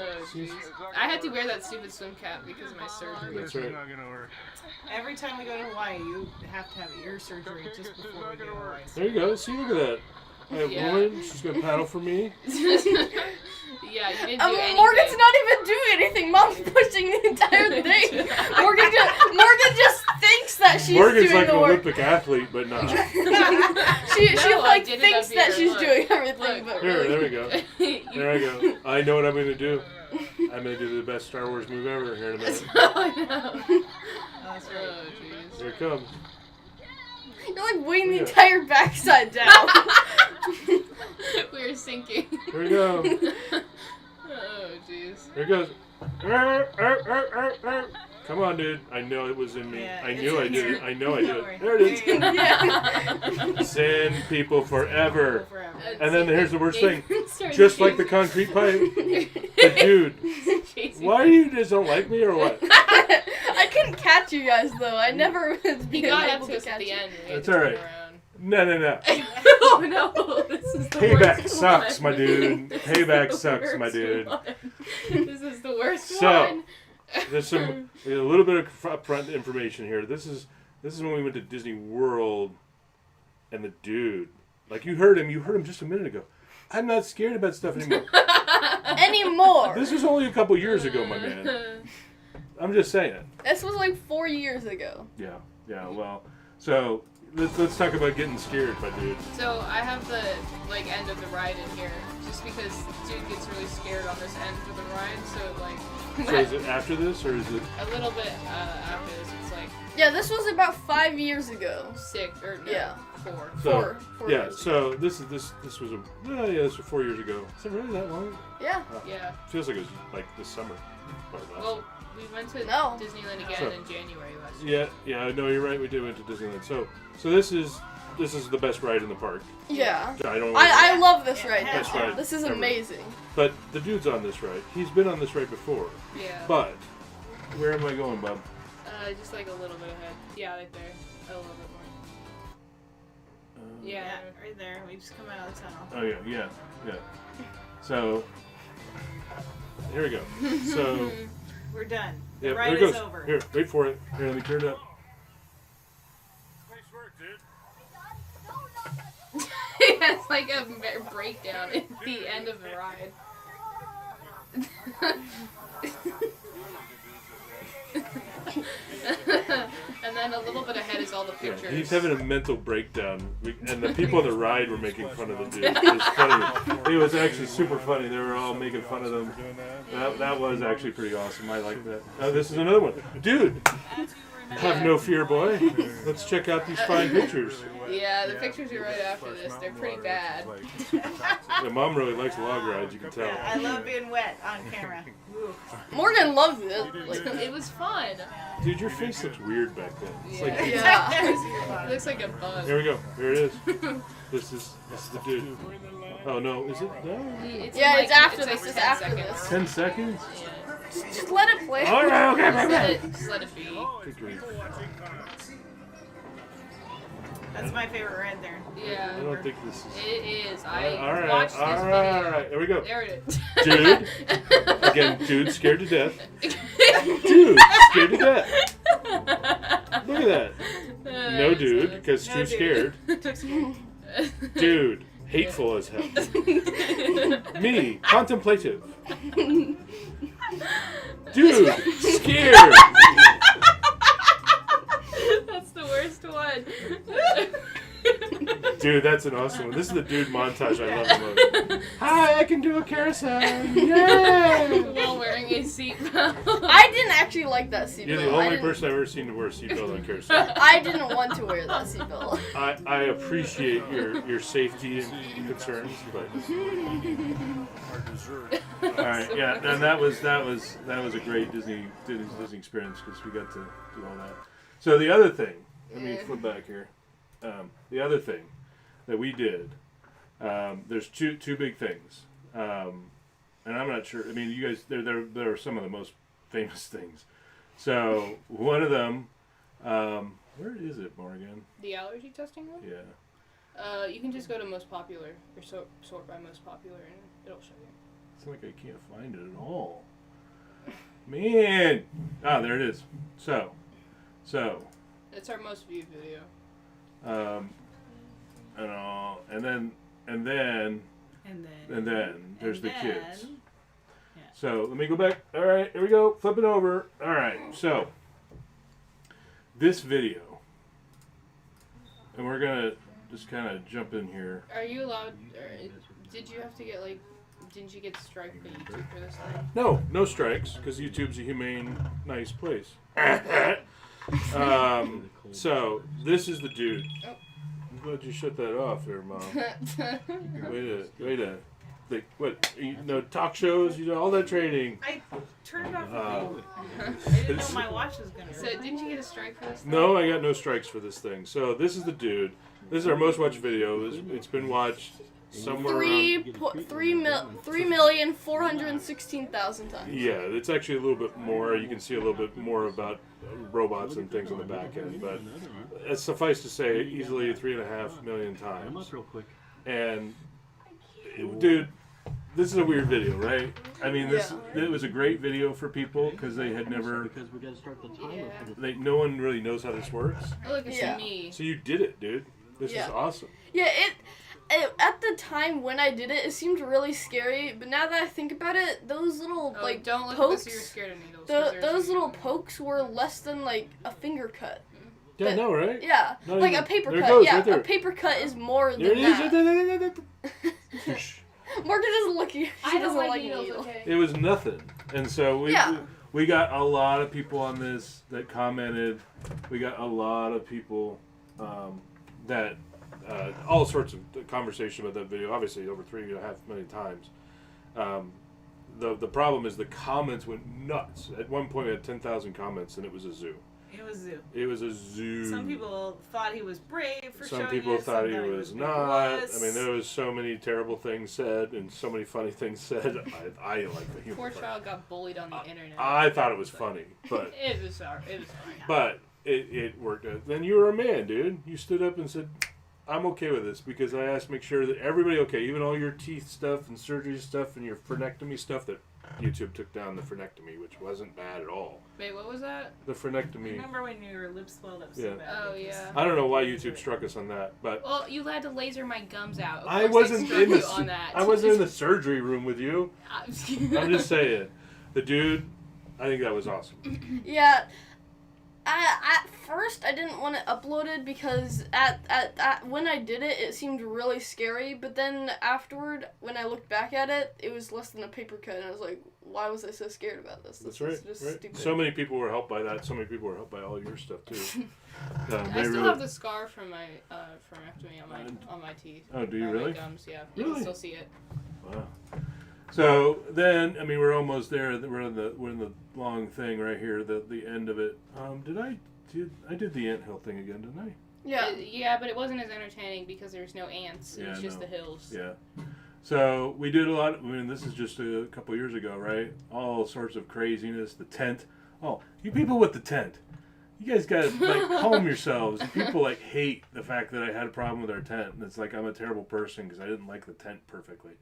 Oh, jeez. I had to wear that stupid swim cap because of my surgery. That's right. Every time we go to Hawaii, you have to have ear surgery just before we go to Hawaii. There you go. See, look at that. I have Yeah. a woman. She's gonna paddle for me. Yeah, you didn't do anything. Morgan's not even doing anything. Mom's pushing the entire thing. Morgan just thinks that she's Morgan's doing like the an work. Olympic athlete, but not. She No, I like did it thinks up that here. she's Look. doing everything, Look. but Here, really. there we go. There I go. I know what I'm gonna do. I'm gonna do the best Star Wars move ever here in a minute. I know. That's right. Oh, jeez. Here it comes. You're like weighing the Yeah. entire backside down. We're sinking. Here we go. Oh, jeez. Here it goes. Come on, dude. I know it was in me. Yeah, I it's knew I in did here. it. I know I did Don't it. worry. There it is. Yeah. Sin people forever. Forever. And then here's the worst thing. Started Just like the chasing- concrete pipe. But dude, chasing why you just don't like me or what? I couldn't catch you guys though. I never was He being got up able to to us at catch the you. end. and we had That's to turn alright. around. No. Oh no! This is the Payback worst sucks, one. my dude. This is Payback the sucks, my worst dude. one. This is the worst So, one. There's a little bit of upfront information here. This is when we went to Disney World, and the dude, like you heard him just a minute ago. I'm not scared about stuff anymore. Anymore. This was only a couple years ago, my man. I'm just saying. This was like 4 years ago. Yeah. Well, so let's talk about getting scared, my dude. So I have the end of the ride in here, just because dude gets really scared on this end of the ride. So So is it after this or is it? a little bit after this, it's like Yeah, this was about 5 years ago. 6 or no, Yeah. 4. So, Four yeah. years. So this was this was 4 years ago. Is it really that long? Yeah. Yeah. Feels like it was like this summer. Or last Well, we went to No. Disneyland again So- in January last year. Yeah, no, you're right. We did went to Disneyland. So this is the best ride in the park. Yeah. I don't. I love this Yeah, ride. best though. ride This is ever. amazing. But the dude's on this ride. He's been on this ride before. Yeah. But where am I going, Bob? Just like a little bit ahead. Yeah, right there. A little bit more. Yeah, Yeah. right there. We just come out of the tunnel. Oh yeah. So here we go. So We're done. The yeah, ride here it goes. is over. Here, wait for it. Here, let me turn it up. Nice work, dude. It's like a breakdown at the end of the ride. And then a little bit ahead is all the Yeah, pictures. he's having a mental breakdown, and the people on the ride were making fun of the dude. It was funny. It was actually super funny. They were all making fun of them. That was actually pretty awesome. I like that. Oh, this is another one, dude. Have no fear, boy. Let's check out these fine pictures. Yeah, the pictures are right after this. They're pretty bad. Yeah, Mom really likes log rides. You can tell. Yeah, I love being wet on camera. Ooh. Morgan loves it. Like, It was fun. Dude, your face looks weird back then. It's like, yeah. It looks like a bug. here we go. Here it is. This is the dude. Oh no, is it? No. It's Yeah, like- it's after like this. It's 10 after seconds. this. 10 seconds. Yeah. Just let it play. All right, okay, Just let it be. Good grief. That's my favorite ride there. Yeah. I don't think this is. It is. I All right, watched this all video. right, all right. There we go. There it is. Dude. Again, dude scared to death. Dude scared to death. Look at that. No dude, because No too dude. scared. Dude, hateful as hell. Me, contemplative. Dude, scared. That's the worst one. Dude, that's an awesome one. This is the dude montage I love the most. Hi, I can do a carousel. Yay! While wearing a seatbelt. I didn't actually like that seatbelt. You're the only person I've ever seen to wear a seatbelt on carousel. I didn't want to wear that seatbelt. I appreciate your safety and concerns, but Our dessert. all right, yeah, and that was a great Disney experience because we got to do all that. So the other thing, let me flip back here. The other thing that we did, there's two big things, and I'm not sure. I mean, you guys, there are some of the most famous things. So one of them, where is it, Morgan? The allergy testing one? Yeah. You can just go to most popular or sort by most popular and it'll show you. It's like I can't find it at all. Man! Ah, there it is. So. It's our most viewed video. And then there's the kids. Yeah. So let me go back. All right, here we go. Flip it over. All right, so this video, and we're gonna just kind of jump in here. Are you allowed? Did you have to get Didn't you get striked by YouTube for this thing? No strikes, because YouTube's a humane, nice place. So this is the dude. Oh. I'm glad you shut that off there, Mom. Way to, like, what? Talk shows, all that training. I turned off the thing. I didn't know my watch was gonna. So didn't you get a strike for this thing? No, I got no strikes for this thing. So this is the dude. This is our most watched video. It's been watched somewhere around 3,416,000 times. Yeah, it's actually a little bit more. You can see a little bit more about robots and things on the back end, but it's suffice to say, easily 3.5 million times. And dude, this is a weird video, right? I mean, it was a great video for people because they had never. No one really knows how this works. Oh, look, it's me. So you did it, dude. This is awesome. Yeah, at the time when I did it, it seemed really scary. But now that I think about it, those little don't look pokes, at this, you're scared of needles. those little pokes were less than like a finger cut. Yeah, no, right? Yeah, Not like even, a paper there it cut. goes, Yeah, right there. a paper cut is more than There it that. is. Morgan doesn't look. She I doesn't don't like like needles, needles. okay? It was nothing, and so we got a lot of people on this that commented. We got a lot of people that all sorts of conversation about that video. Obviously, over 3.5 million times. The problem is the comments went nuts. At one point, we had 10,000 comments, and it was a zoo. It was zoo. It was a zoo. Some people thought he was brave for showing Some people it. thought he Some was big not. wuss. I mean, there was so many terrible things said and so many funny things said. I like the humor. Poor part. child got bullied on the internet. I thought it was funny, but It was sorry. It was fine. but it worked out. Then you were a man, dude. You stood up and said, I'm okay with this because I asked to make sure that everybody okay, even all your teeth stuff and surgery stuff and your frenectomy stuff that YouTube took down the frenectomy, which wasn't bad at all. Wait, what was that? The frenectomy. Remember when your lips swelled up so Yeah. bad? Oh, yeah. I don't know why YouTube struck us on that, but Well, you had to laser my gums out. Of I course they wasn't struck in you the on that. I wasn't in the surgery room with you. I'm just saying, the dude. I think that was awesome. Yeah. At first, I didn't want it uploaded because when I did it, it seemed really scary. But then afterward, when I looked back at it, it was less than a paper cut, and I was like, "Why was I so scared about this? That's This right. is just Right. stupid." So many people were helped by that. So many people were helped by all your stuff too. I still have the scar from my frenectomy on my teeth. Oh, do you Or really? My gums, yeah. You Really? can still see it. Wow. So then, I mean, we're almost there. We're in the long thing right here. The end of it. I did the anthill thing again, didn't I? Yeah. Yeah, but it wasn't as entertaining because there's no ants. It Yeah, was just no. the hills. Yeah. So we did a lot. I mean, this is just a couple years ago, right? All sorts of craziness. The tent. Oh, you people with the tent. You guys gotta calm yourselves. People hate the fact that I had a problem with our tent, and it's like I'm a terrible person because I didn't like the tent perfectly.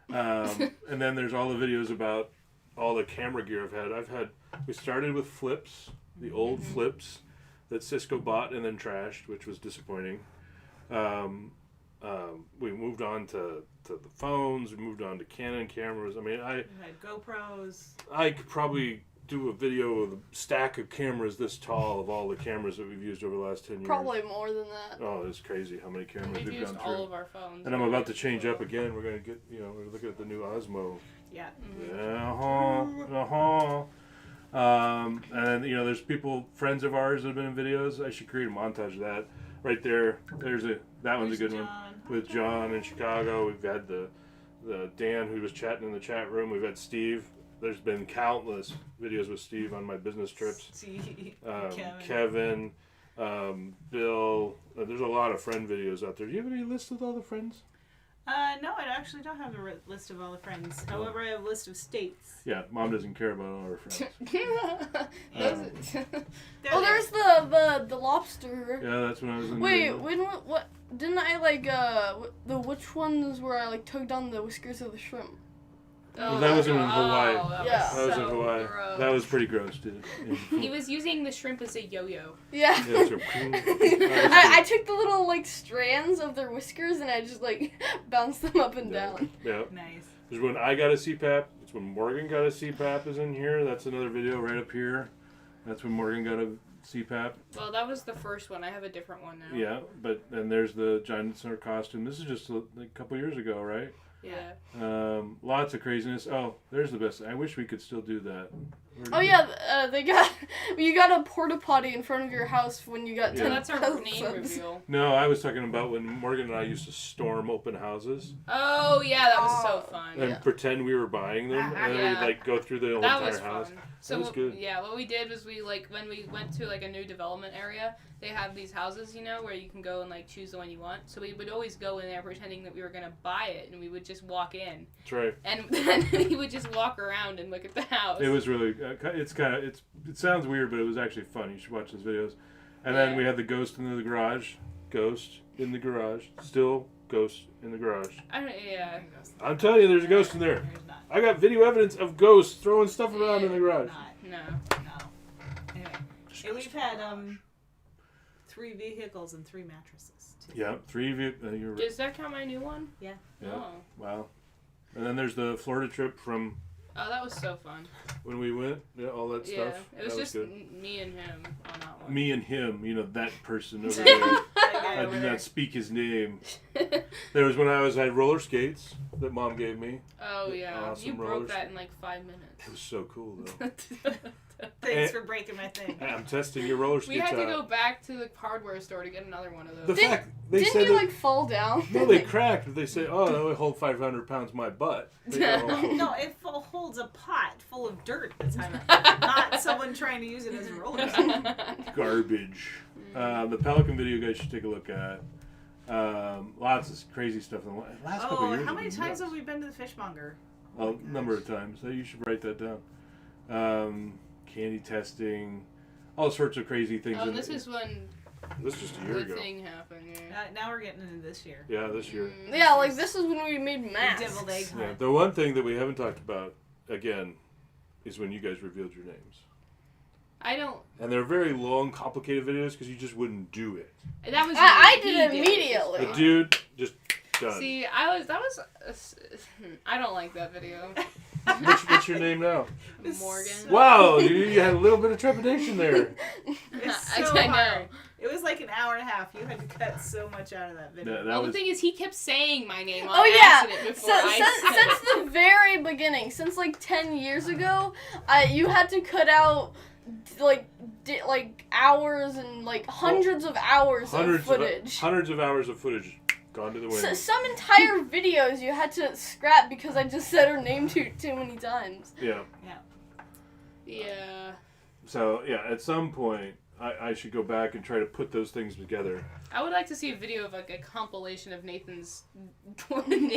And then there's all the videos about all the camera gear I've had. We started with flips, the old flips that Cisco bought and then trashed, which was disappointing. We moved on to the phones. We moved on to Canon cameras. I mean, You had GoPros. I could probably do a video of a stack of cameras this tall of all the cameras that we've used over the last 10 years. Probably more than that. Oh, it's crazy how many cameras We've we've used gone through. all of our phones. And I'm about to change up again. We're going to get, we're looking at the new Osmo. Yeah. And there's friends of ours that have been in videos. I should create a montage of that. Right there, that one's a good one. With John in Chicago. We've had the Dan who was chatting in the chat room. We've had Steve. There's been countless videos with Steve on my business trips. Kevin, Bill. There's a lot of friend videos out there. Do you have any list with all the friends? No, I actually don't have a list of all the friends. However, I have a list of states. Yeah, Mom doesn't care about all her friends. There's the lobster. Yeah, that's when I was in Wait, the what? Didn't I which ones where I tugged on the whiskers of the shrimp? Well, that was in Hawaii. Yeah. That was in Hawaii. Gross. That was pretty gross, dude. He was using the shrimp as a yo-yo. Yeah. Yeah, so I took the little strands of their whiskers and I just bounced them up and down. Yeah. Nice. There's when I got a CPAP. It's when Morgan got a CPAP is in here. That's another video right up here. That's when Morgan got a CPAP. Well, that was the first one. I have a different one now. Yeah, but then there's the giant center costume. This is just a couple years ago, right? Yeah. Lots of craziness. Oh, there's the best. I wish we could still do that. Oh yeah, you got a porta potty in front of your house when you got 10 That's our name subs. reveal. No, I was talking about when Morgan and I used to storm open houses Oh yeah, that was so fun. and pretend we were buying them, and then we'd go through the whole That entire was house. fun. That was good. Yeah, what we did was when we went to a new development area, they have these houses, where you can go and choose the one you want. So we would always go in there pretending that we were gonna buy it, and we would just walk in, That's right. and then we would just walk around and look at the house. It was really. It sounds weird, but it was actually fun. You should watch those videos. And then we had the ghost in the garage. Ghost in the garage. Still ghost in the garage. Yeah. I'm telling you, there's a ghost in there. There's not. I got video evidence of ghosts throwing stuff around in the garage. Not. No. No. Anyway, we've had 3 vehicles and 3 mattresses. Too. Yeah, 3 of you. You're right. Does that count my new one? Yeah. Yeah. Oh. Wow. And then there's the Florida trip from Oh, that was so fun. when we went. Yeah, all that Yeah, stuff. it was That just good. me and him on that one. Me and him, that person over there. I did not speak his name. There was when I had roller skates that Mom gave me. Oh yeah, Awesome you broke rollers. that in 5 minutes. It was so cool though. Thanks for breaking my thing. I'm testing your roller skates We had to out. go back to the hardware store to get another one of those. The fact they Didn't said you that, fall down? no, they cracked. But they say, "Oh, that would hold 500 pounds my butt." They go, No, it holds a pot full of dirt. That's how not someone trying to use it as a roller. garbage. The Pelican video, you guys should take a look at. Lots of crazy stuff in the last couple of years. How many been times nuts. have we been to the fishmonger? A number of times. So you should write that down. Candy testing, all sorts of crazy things. Oh, this is when This was just a year the ago. thing happened. Yeah. Now we're getting into this year. Yeah, this year. Yeah, this is when we made The masks. deviled egg Yeah, hunt. the one thing that we haven't talked about again is when you guys revealed your names. I don't. And they're very long, complicated videos because you just wouldn't do it. That was. I he did immediately. The dude just done. See, that was. I don't like that video. What's your name now? Morgan. Wow, you had a little bit of trepidation there. It's I so know. hard. It was like an hour and a half. You had to cut so much out of that video. That Well, the was, thing is, he kept saying my name on Oh yeah, accident before I said since the very beginning, since 10 years ago, you had to cut out hours and hundreds of hours of footage. Hundreds of hours of footage gone to the wind. Some entire videos you had to scrap because I just said her name too many times. Yeah. Yeah. So yeah, at some point I should go back and try to put those things together. I would like to see a video of a compilation of Nathan's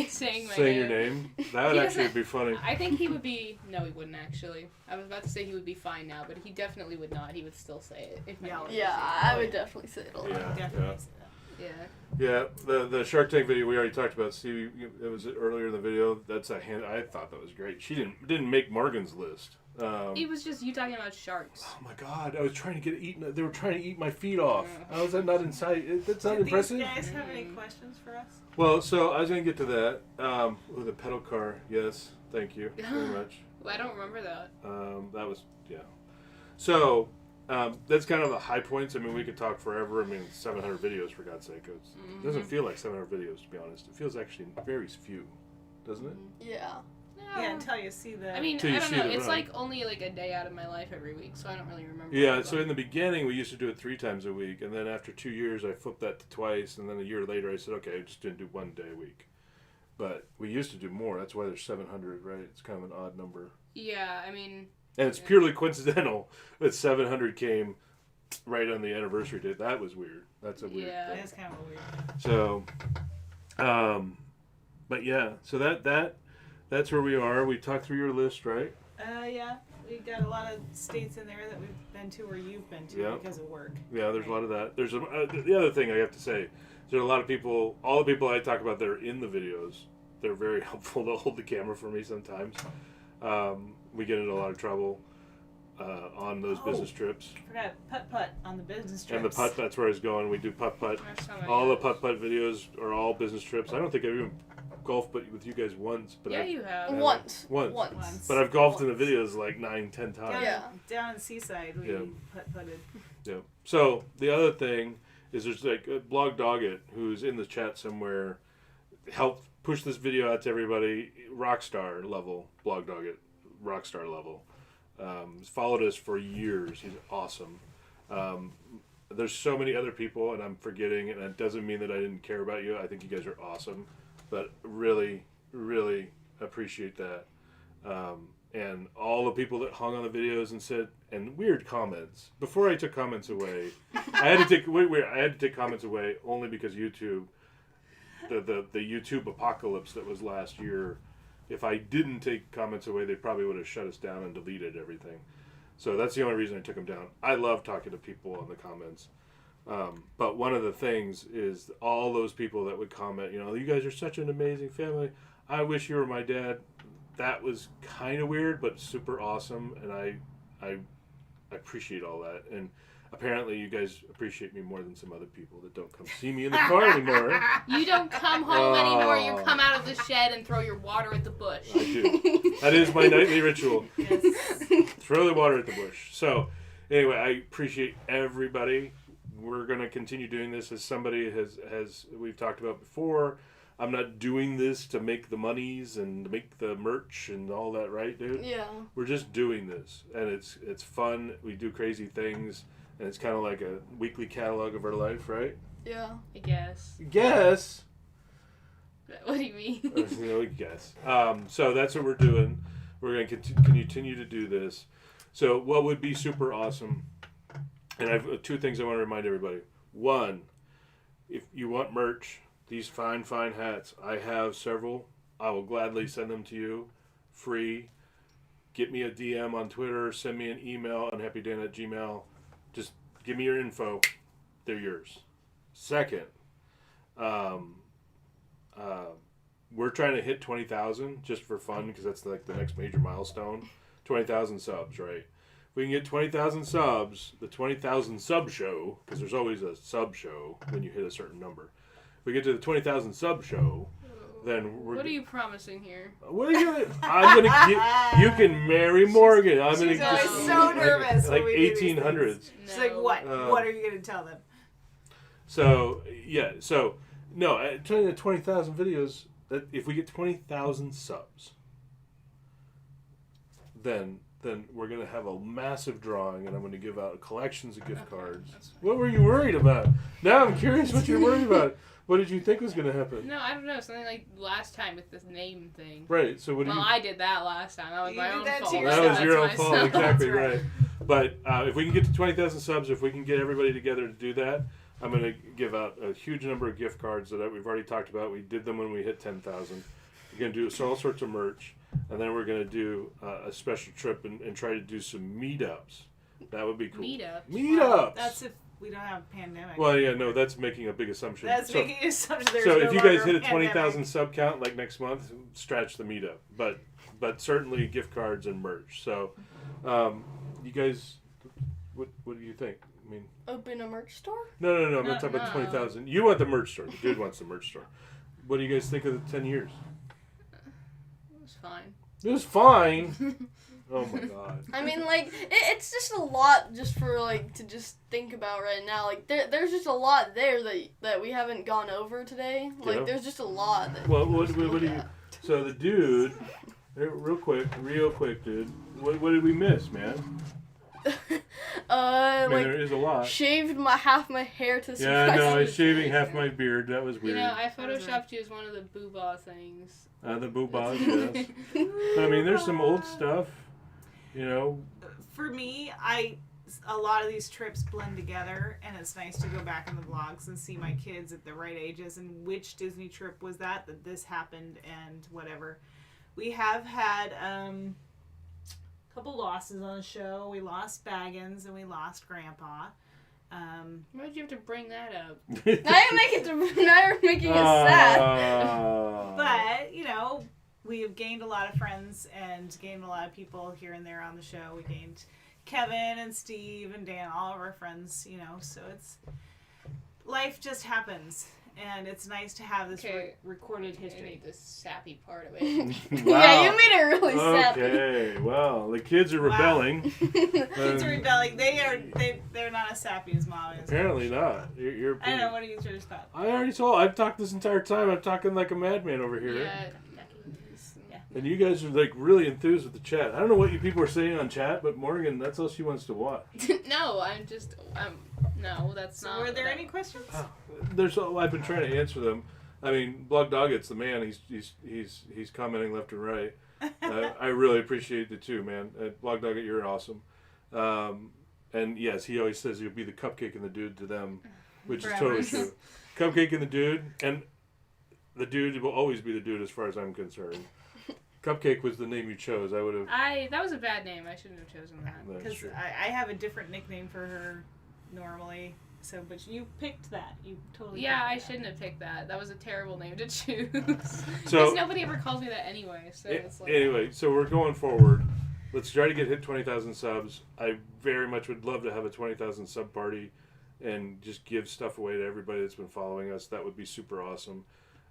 saying my Saying your name. That would He actually doesn't- be funny. I think he would be. No, he wouldn't actually. I was about to say he would be fine now, but he definitely would not. He would still say it. If my name was Yeah, Nathan. I would definitely say it a lot. Yeah. Definitely say that. Yeah. Yeah, the Shark Tank video we already talked about. See, it was earlier in the video. That's a hand. I thought that was great. She didn't make Morgan's list. It was just you talking about sharks. Oh my God! I was trying to get eaten. They were trying to eat my feet off. How is that not inside? That's not Did impressive. these guys have any questions for us? Well, so I was gonna get to that. With a pedal car, yes, thank you very much. Well, I don't remember that. That was, yeah. So, that's kind of the high points. I mean, we could talk forever. I mean, 700 videos, for God's sake. It doesn't feel like 700 videos, to be honest. It feels actually very few, doesn't it? Yeah. Yeah, until you see the. I mean, Till you I don't see know. the It's run. like only like a day out of my life every week, so I don't really remember. Yeah, so in the beginning, we used to do it 3 times a week. And then after 2 years, I flipped that to twice. And then a year later, I said, okay, I just didn't do 1 day a week. But we used to do more. That's why there's 700, right? It's kind of an odd number. Yeah, I mean. And it's purely coincidental that 700 came right on the anniversary date. That was weird. That's a weird Yeah. thing. That's kind of weird. So, but yeah, so that's where we are. We talked through your list, right? Yeah, we got a lot of states in there that we've been to or you've been to Yeah. because of work. Yeah, there's a lot of that. There's the other thing I have to say. There's a lot of people. All the people I talk about that are in the videos, they're very helpful to hold the camera for me sometimes. We get into a lot of trouble on those business trips. I forgot putt-putt on the business trips. And the putt, that's where I was going. We do putt-putt. There's so many All the others. putt-putt videos are all business trips. I don't think I've even golfed with you guys once. But Yeah, I've, you have. Once. Once. But I've golfed in the videos like 9-10 times. Down, Yeah. down in Seaside, we Yeah. putt-putted. Yeah. So the other thing is there's like Blog Dog It, who's in the chat somewhere, helped push this video out to everybody. Rockstar level, Blog Dog It, rockstar level. He's followed us for years. He's awesome. There's so many other people, and I'm forgetting, and it doesn't mean that I didn't care about you. I think you guys are awesome, but really, really appreciate that. And all the people that hung on the videos and said, and weird comments. Before I took comments away, I had to take comments away only because YouTube, the YouTube apocalypse that was last year. If I didn't take comments away, they probably would have shut us down and deleted everything. So that's the only reason I took them down. I love talking to people in the comments. But one of the things is all those people that would comment, you guys are such an amazing family. I wish you were my dad. That was kind of weird, but super awesome. And I appreciate all that. And apparently you guys appreciate me more than some other people that don't come see me in the car anymore. You don't come home anymore. You come out of the shed and throw your water at the bush. I do. That is my nightly ritual. Yes. Throw the water at the bush. So, anyway, I appreciate everybody. We're going to continue doing this as somebody has we've talked about before. I'm not doing this to make the monies and to make the merch and all that, right, dude? Yeah. We're just doing this, and it's fun. We do crazy things, and it's kind of like a weekly catalog of our life, right? Yeah. I guess. Guess. What do you mean? I guess. So that's what we're doing. We're going to continue to do this. So what would be super awesome, and I've 2 things I want to remind everybody. 1, if you want merch, these fine hats, I have several. I will gladly send them to you, free. Get me a DM on Twitter, send me an email, unhappydan@gmail. Just give me your info. They're yours. Second, we're trying to hit 20,000 just for fun because that's like the next major milestone. 20,000 subs, right? If we can get 20,000 subs, the 20,000 sub show, because there's always a sub show when you hit a certain number. If we get to the 20,000 sub show, then we're. What are you promising here? What are you gonna? I'm gonna get. You can marry Morgan. I'm gonna She's always just so nervous like when we do these 1800s. things. She's like, what? What are you going to tell them? So yeah, so no, turning to 20,000 videos. That if we get 20,000 subs, then we're gonna have a massive drawing, and I'm gonna give out collections of gift cards. that's fine. What were you worried about? Now I'm curious what you're worried about. What did you think was gonna happen? No, I don't know. Something like last time with this name thing. Right. So what do Well, you? I did that last time. That was You my did own that to fault. yourself. That was your own That's fault, myself. exactly That's right. right. But if we can get to 20,000 subs, if we can get everybody together to do that, I'm going to give out a huge number of gift cards that we've already talked about. We did them when we hit 10,000. We're going to do all sorts of merch, and then we're going to do a special trip and try to do some meetups. That would be cool. Meetups. That's if we don't have a pandemic. Well, yeah, no, that's making a big assumption. That's So- making an assumption there's So no if you longer guys hit a pandemic. 20,000 sub count like next month, stretch the meetup. But certainly gift cards and merch. So, you guys, what do you think? I mean, Open a merch store? no. I'm No, not talking about no. 20,000. You want the merch store. The dude wants the merch store. What do you guys think of the 10 years? It was fine. It was fine. Oh my god. I mean, like, it's just a lot just for, like, to just think about right now. Like, there's just a lot there that we haven't gone over today. Like, Yeah. there's just a lot. That Well, we what should do look you... at. So the dude... Real quick, dude. What did we miss, man? I mean, like, there is a lot. shaved half my hair to Yeah, surprise no, I me. was shaving half my beard. That was You weird. know, I photoshopped you as one of the booba things. The boobas, yes. But I mean, there's some old stuff. You know, For me, a lot of these trips blend together, and it's nice to go back in the vlogs and see my kids at the right ages and which Disney trip was that this happened and whatever. We have had a couple losses on the show. We lost Baggins and we lost Grandpa. Why did you have to bring that up? Now you're making us sad. But, you know, we have gained a lot of friends and gained a lot of people here and there on the show. We gained Kevin and Steve and Dan, all of our friends, you know, so life just happens. And it's nice to have this recorded I history. need the sappy part of it. Yeah, you made it really sad. Okay, well, the kids are rebelling. Kids are rebelling. They're not as sappy as mom is. Apparently not. You're I don't know, what do you sort of thought? I already told. I've talked this entire time. I'm talking like a madman over here. Yeah. And you guys are like really enthused with the chat. I don't know what you people are saying on chat, but Morgan, that's all she wants to watch. No, no, that's So not. were there any questions? I've been trying to answer them. I mean, Blog Doggett's the man. He's commenting left and right. I really appreciate it too, man. Blog Doggett, you're awesome. And yes, he always says he'll be the cupcake and the dude to them, which is totally true. Cupcake and the dude, and the dude will always be the dude as far as I'm concerned. Cupcake was the name you chose. I would have. That was a bad name. I shouldn't have chosen that. Because I have a different nickname for her normally. So, but you picked that. You totally. Yeah, I picked that. shouldn't have picked that. That was a terrible name to choose. So Because nobody ever calls me that anyway. So it's like. Anyway, so we're going forward. Let's try to hit 20,000 subs. I very much would love to have a 20,000 sub party, and just give stuff away to everybody that's been following us. That would be super awesome.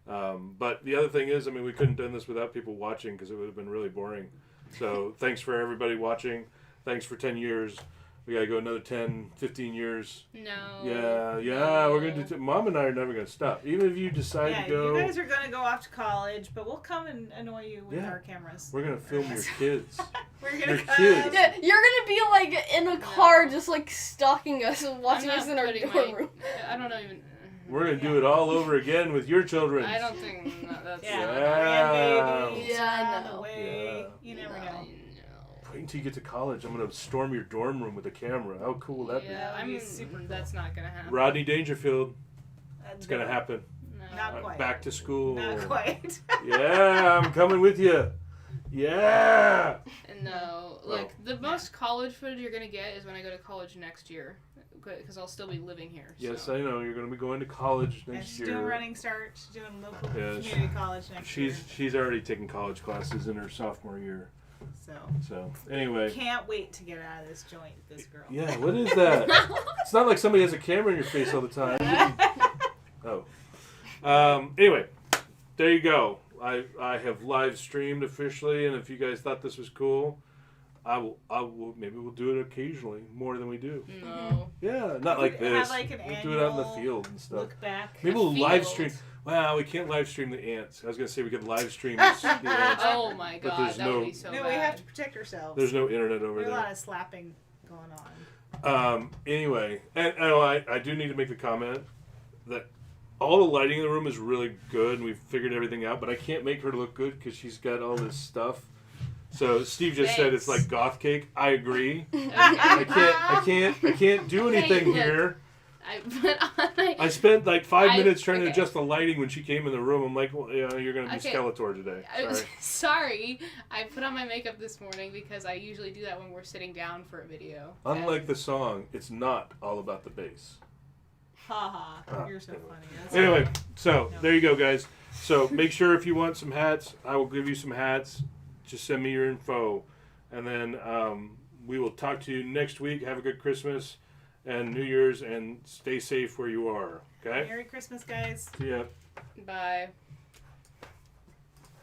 But the other thing is, I mean, we couldn't have done this without people watching because it would have been really boring. So thanks for everybody watching. Thanks for 10 years. We got to go another 10, 15 years. No. Yeah, we're going to Mom and I are never going to stop. Even if you decide to go. You guys are going to go off to college, but we'll come and annoy you with our cameras. We're going to film your kids. We're Your going to come. kids. Yeah, you're gonna be like in a car, just like stalking us and watching us in our dorm room. I don't know even. We're going to do it all over again with your children. I don't think that's. Grandbabies Yeah, on I the know. way. Yeah. You never know. Wait until you get to college. I'm going to storm your dorm room with a camera. How cool would that Yeah, That'd I be mean, super cool. that's not gonna happen. be? Rodney Dangerfield. That's It's going to happen. No. Not quite. Back to school. Not quite. Yeah, I'm coming with you. Yeah. No, look, the most college footage you're gonna get is when I go to college next year, because I'll still be living here. Yes, so. I know. You're going to be going to college And next she's year. doing running start. She's doing local Yeah, community college next year. She's already taking college classes in her sophomore year. So anyway. Can't wait to get out of this joint, this girl. Yeah, what is that? It's not like somebody has a camera in your face all the time. Oh. Anyway, there you go. I have live streamed officially, and if you guys thought this was cool, I will maybe we'll do it occasionally, more than we do. No. Yeah, not like this. Have like an we'll do it out in the annual field and stuff. Look back. Maybe we'll Field. live stream. Wow, we can't live stream the ants. I was gonna say we could live stream the ants. Oh my But god, there's that no- would be so No, bad. we have to protect ourselves. There's no internet over There's a lot there. of slapping going on. Anyway, and I do need to make the comment that all the lighting in the room is really good, and we've figured everything out. But I can't make her look good because she's got all this stuff. So Steve just said it's Thanks. like goth cake. I agree. Okay. I can't do anything look. here. I put on my. I spent like 5 I- minutes trying to okay. adjust the lighting when she came in the room. I'm like, well, yeah, you're gonna be Okay. Skeletor today. I'm Sorry. sorry. I put on my makeup this morning because I usually do that when we're sitting down for a video. Unlike And- the song, it's not all about the bass. Ha ha. Ah, You're so anyway. funny. That's Anyway, so No. there you go, guys. So make sure if you want some hats, I will give you some hats. Just send me your info, and then we will talk to you next week. Have a good Christmas and New Year's, and stay safe where you are. Okay. Merry Christmas, guys. See ya. Bye.